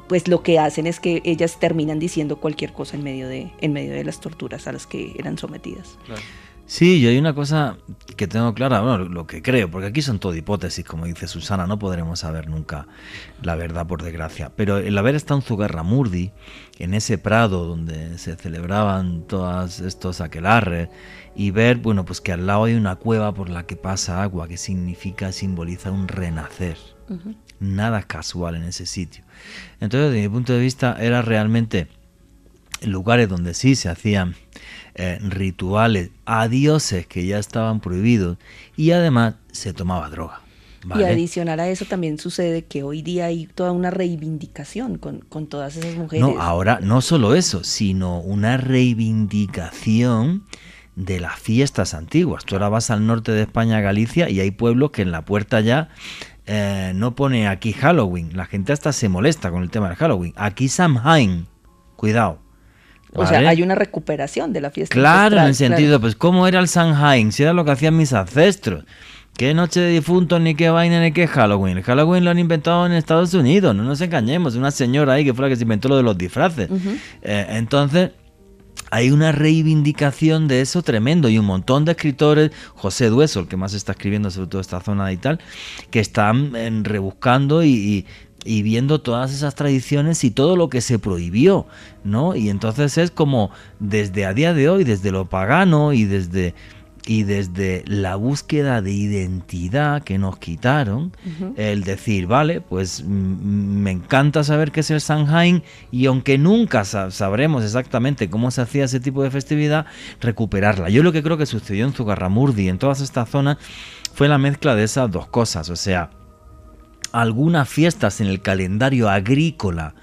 Pues lo que hacen es que ellas terminan diciendo cualquier cosa en medio de las torturas a las que eran sometidas. Claro. Sí, y hay una cosa que tengo clara, bueno, lo que creo, porque aquí son todo hipótesis, como dice Susana, no podremos saber nunca la verdad, por desgracia. Pero el haber estado en Zugarramurdi, en ese prado donde se celebraban todos estos aquelarres, y ver, bueno, pues que al lado hay una cueva por la que pasa agua, que simboliza un renacer. Uh-huh. Nada casual en ese sitio. Entonces, desde mi punto de vista, era realmente lugares donde sí se hacían rituales a dioses que ya estaban prohibidos, y además se tomaba droga. ¿Vale? Y adicional a eso también sucede que hoy día hay toda una reivindicación con todas esas mujeres. No, ahora no solo eso, sino una reivindicación de las fiestas antiguas. Tú ahora vas al norte de España, Galicia, y hay pueblos que en la puerta ya no pone aquí Halloween. La gente hasta se molesta con el tema del Halloween. Aquí Samhain, cuidado. ¿Vale? O sea, hay una recuperación de la fiesta. Claro, en el sentido, claro. Pues ¿cómo era el Samhain? Si era lo que hacían mis ancestros. ¿Qué noche de difuntos, ni qué vaina, ni qué Halloween? El Halloween lo han inventado en Estados Unidos, no nos engañemos. Una señora ahí que fue la que se inventó lo de los disfraces. Uh-huh. Entonces, hay una reivindicación de eso tremendo, y un montón de escritores, José Dueso, el que más está escribiendo sobre toda esta zona y tal, que están rebuscando y viendo todas esas tradiciones y todo lo que se prohibió, ¿no? Y entonces es como desde a día de hoy, desde lo pagano y desde la búsqueda de identidad que nos quitaron, uh-huh. El decir, vale, pues me encanta saber qué es el Samhain, y aunque nunca sabremos exactamente cómo se hacía ese tipo de festividad, recuperarla. Yo lo que creo que sucedió en Zugarramurdi, en todas estas zonas, fue la mezcla de esas dos cosas, o sea, algunas fiestas en el calendario agrícola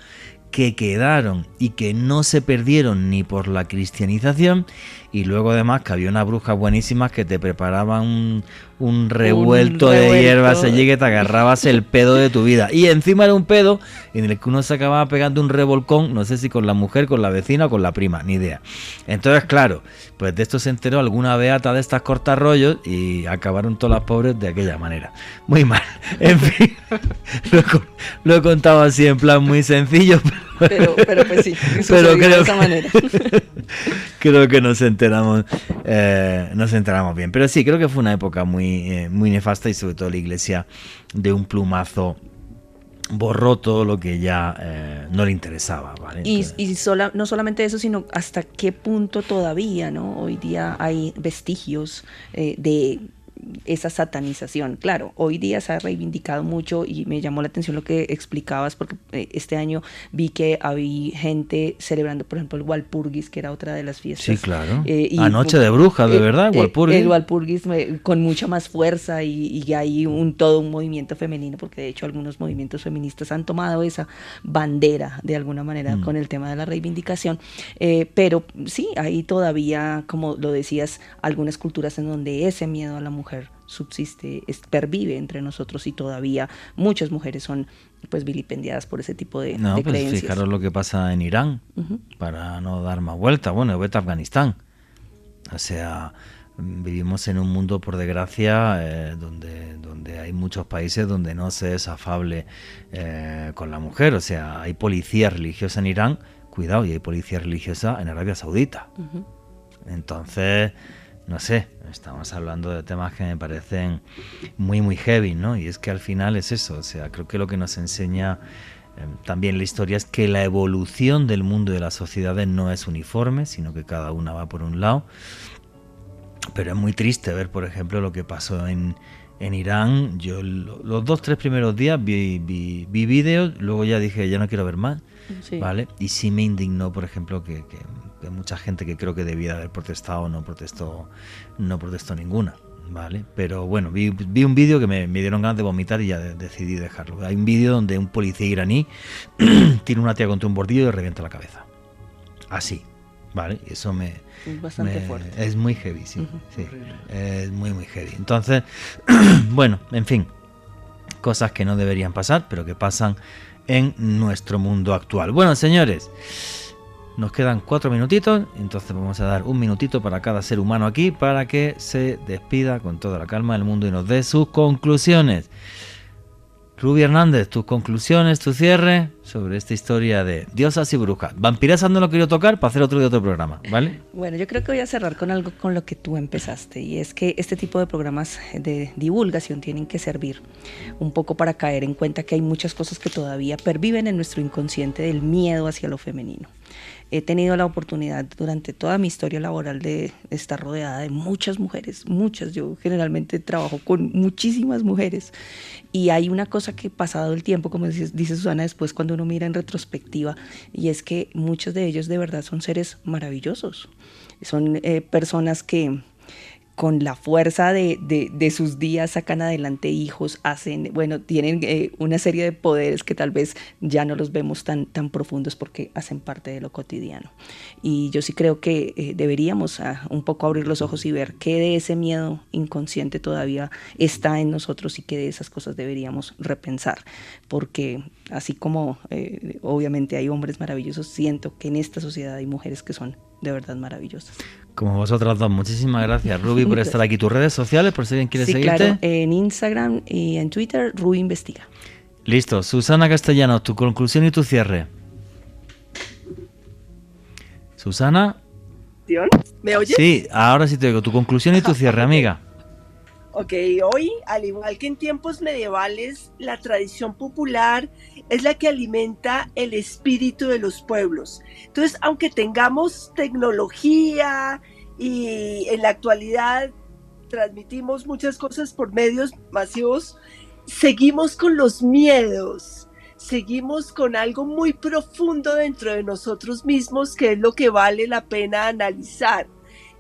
que quedaron y que no se perdieron ni por la cristianización, y luego además que había unas brujas buenísimas que te preparaban un revuelto de hierbas allí que te agarrabas el pedo de tu vida, y encima era un pedo en el que uno se acababa pegando un revolcón, no sé si con la mujer, con la vecina o con la prima, ni idea. Entonces claro, pues de esto se enteró alguna beata de estas cortarrollos y acabaron todas las pobres de aquella manera, muy mal. En fin, lo he contado así en plan muy sencillo, pero pues sí, sucedió de esa manera. Creo que nos enteramos bien, pero sí, creo que fue una época muy nefasta, y sobre todo la Iglesia de un plumazo borró todo lo que ya no le interesaba, ¿vale? No solamente eso, sino hasta qué punto todavía, ¿no? Hoy día hay vestigios de esa satanización. Claro, hoy día se ha reivindicado mucho, y me llamó la atención lo que explicabas, porque este año vi que había gente celebrando, por ejemplo, el Walpurgis, que era otra de las fiestas. Sí, claro. Noche de brujas, de verdad, Walpurgis. El Walpurgis con mucha más fuerza, y hay todo un movimiento femenino, porque de hecho algunos movimientos feministas han tomado esa bandera de alguna manera con el tema de la reivindicación. Pero sí, hay todavía, como lo decías, algunas culturas en donde ese miedo a la mujer subsiste, pervive entre nosotros, y todavía muchas mujeres son pues vilipendiadas por ese tipo de creencias. Fijaros lo que pasa en Irán, uh-huh. Para no dar más vuelta, bueno, vete a Afganistán. O sea, vivimos en un mundo, por desgracia, donde hay muchos países donde no se es afable con la mujer. O sea, hay policía religiosa en Irán, cuidado, y hay policía religiosa en Arabia Saudita. Uh-huh. Entonces, no sé, estamos hablando de temas que me parecen muy, muy heavy, ¿no? Y es que al final es eso, o sea, creo que lo que nos enseña también la historia es que la evolución del mundo y de las sociedades no es uniforme, sino que cada una va por un lado. Pero es muy triste ver, por ejemplo, lo que pasó en Irán. Yo los 2-3 primeros días vi vídeos, luego ya dije, ya no quiero ver más, Sí. ¿vale? Y sí me indignó, por ejemplo, que mucha gente que creo que debía haber protestado no protestó ninguna, ¿vale? Pero bueno, vi un vídeo que me dieron ganas de vomitar y ya decidí dejarlo. Hay un vídeo donde un policía iraní tira una tía contra un bordillo y le revienta la cabeza. Así, ¿vale? Y eso Es bastante fuerte. es muy heavy, sí, sí, es muy heavy. Entonces, bueno, en fin, cosas que no deberían pasar, pero que pasan en nuestro mundo actual. Bueno, señores, nos quedan 4 minutitos, entonces vamos a dar un minutito para cada ser humano aquí para que se despida con toda la calma del mundo y nos dé sus conclusiones. Ruby Hernández, tus conclusiones, tu cierre sobre esta historia de diosas y brujas. Vampiresas no lo quiero tocar para hacer otro programa, ¿vale? Bueno, yo creo que voy a cerrar con algo con lo que tú empezaste, y es que este tipo de programas de divulgación tienen que servir un poco para caer en cuenta que hay muchas cosas que todavía perviven en nuestro inconsciente del miedo hacia lo femenino. He tenido la oportunidad durante toda mi historia laboral de estar rodeada de muchas mujeres, muchas. Yo generalmente trabajo con muchísimas mujeres, y hay una cosa que pasado el tiempo, como dice Susana, después cuando uno mira en retrospectiva, y es que muchos de ellos de verdad son seres maravillosos. Son personas que con la fuerza de sus días sacan adelante hijos, tienen una serie de poderes que tal vez ya no los vemos tan profundos porque hacen parte de lo cotidiano. Y yo sí creo que deberíamos un poco abrir los ojos y ver qué de ese miedo inconsciente todavía está en nosotros y qué de esas cosas deberíamos repensar, porque así como obviamente hay hombres maravillosos, siento que en esta sociedad hay mujeres que son de verdad maravillosas. Como vosotras dos, muchísimas gracias, Ruby, por estar aquí. ¿Tus redes sociales, por si alguien quiere seguirte? Sí, claro, en Instagram y en Twitter, Ruby Investiga. Listo. Susana Castellanos, tu conclusión y tu cierre. Susana. ¿Me oyes? Sí, ahora sí te oigo. Tu conclusión y tu cierre, amiga. Ok, hoy, al igual que en tiempos medievales, la tradición popular es la que alimenta el espíritu de los pueblos. Entonces, aunque tengamos tecnología y en la actualidad transmitimos muchas cosas por medios masivos, seguimos con los miedos, seguimos con algo muy profundo dentro de nosotros mismos, que es lo que vale la pena analizar,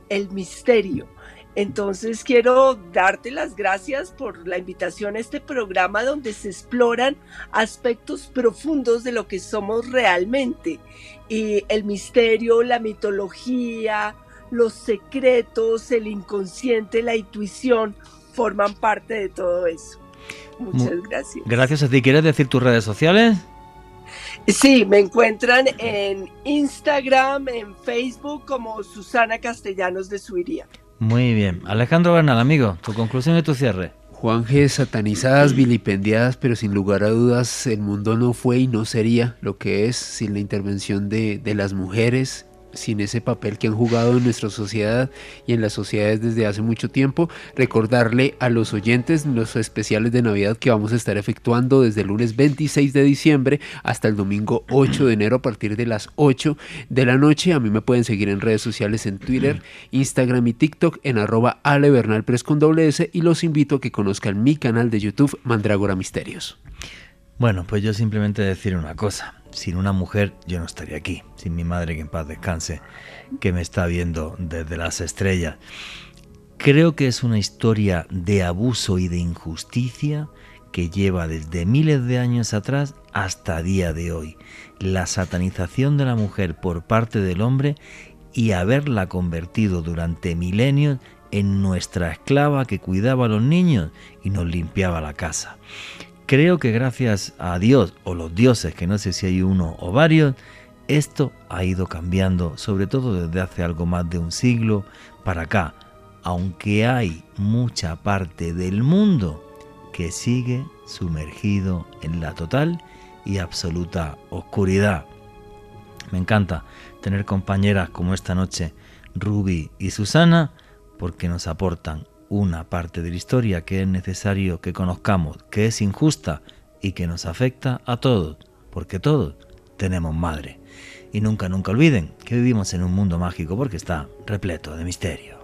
el misterio. Entonces quiero darte las gracias por la invitación a este programa donde se exploran aspectos profundos de lo que somos realmente, y el misterio, la mitología, los secretos, el inconsciente, la intuición forman parte de todo eso. Muchas gracias. Gracias a ti. ¿Quieres decir tus redes sociales? Sí, me encuentran en Instagram, en Facebook como Susana Castellanos de Subiría. Muy bien. Alejandro Bernal, amigo, tu conclusión y tu cierre. Juanje, satanizadas, vilipendiadas, pero sin lugar a dudas el mundo no fue y no sería lo que es sin la intervención de las mujeres, sin ese papel que han jugado en nuestra sociedad y en las sociedades desde hace mucho tiempo. Recordarle a los oyentes los especiales de Navidad que vamos a estar efectuando desde el lunes 26 de diciembre hasta el domingo 8 de enero a partir de las 8 de la noche. A mí me pueden seguir en redes sociales, en Twitter, Instagram y TikTok en @alebernalpress con @s, y los invito a que conozcan mi canal de YouTube, Mandrágora Misterios. Bueno, pues yo simplemente decir una cosa. Sin una mujer yo no estaría aquí. Sin mi madre, que en paz descanse, que me está viendo desde las estrellas. Creo que es una historia de abuso y de injusticia que lleva desde miles de años atrás hasta día de hoy. La satanización de la mujer por parte del hombre y haberla convertido durante milenios en nuestra esclava que cuidaba a los niños y nos limpiaba la casa. Creo que gracias a Dios, o los dioses, que no sé si hay uno o varios, esto ha ido cambiando, sobre todo desde hace algo más de un siglo para acá, aunque hay mucha parte del mundo que sigue sumergido en la total y absoluta oscuridad. Me encanta tener compañeras como esta noche, Ruby y Susana, porque nos aportan una parte de la historia que es necesario que conozcamos, que es injusta y que nos afecta a todos, porque todos tenemos madre. Y nunca olviden que vivimos en un mundo mágico porque está repleto de misterio.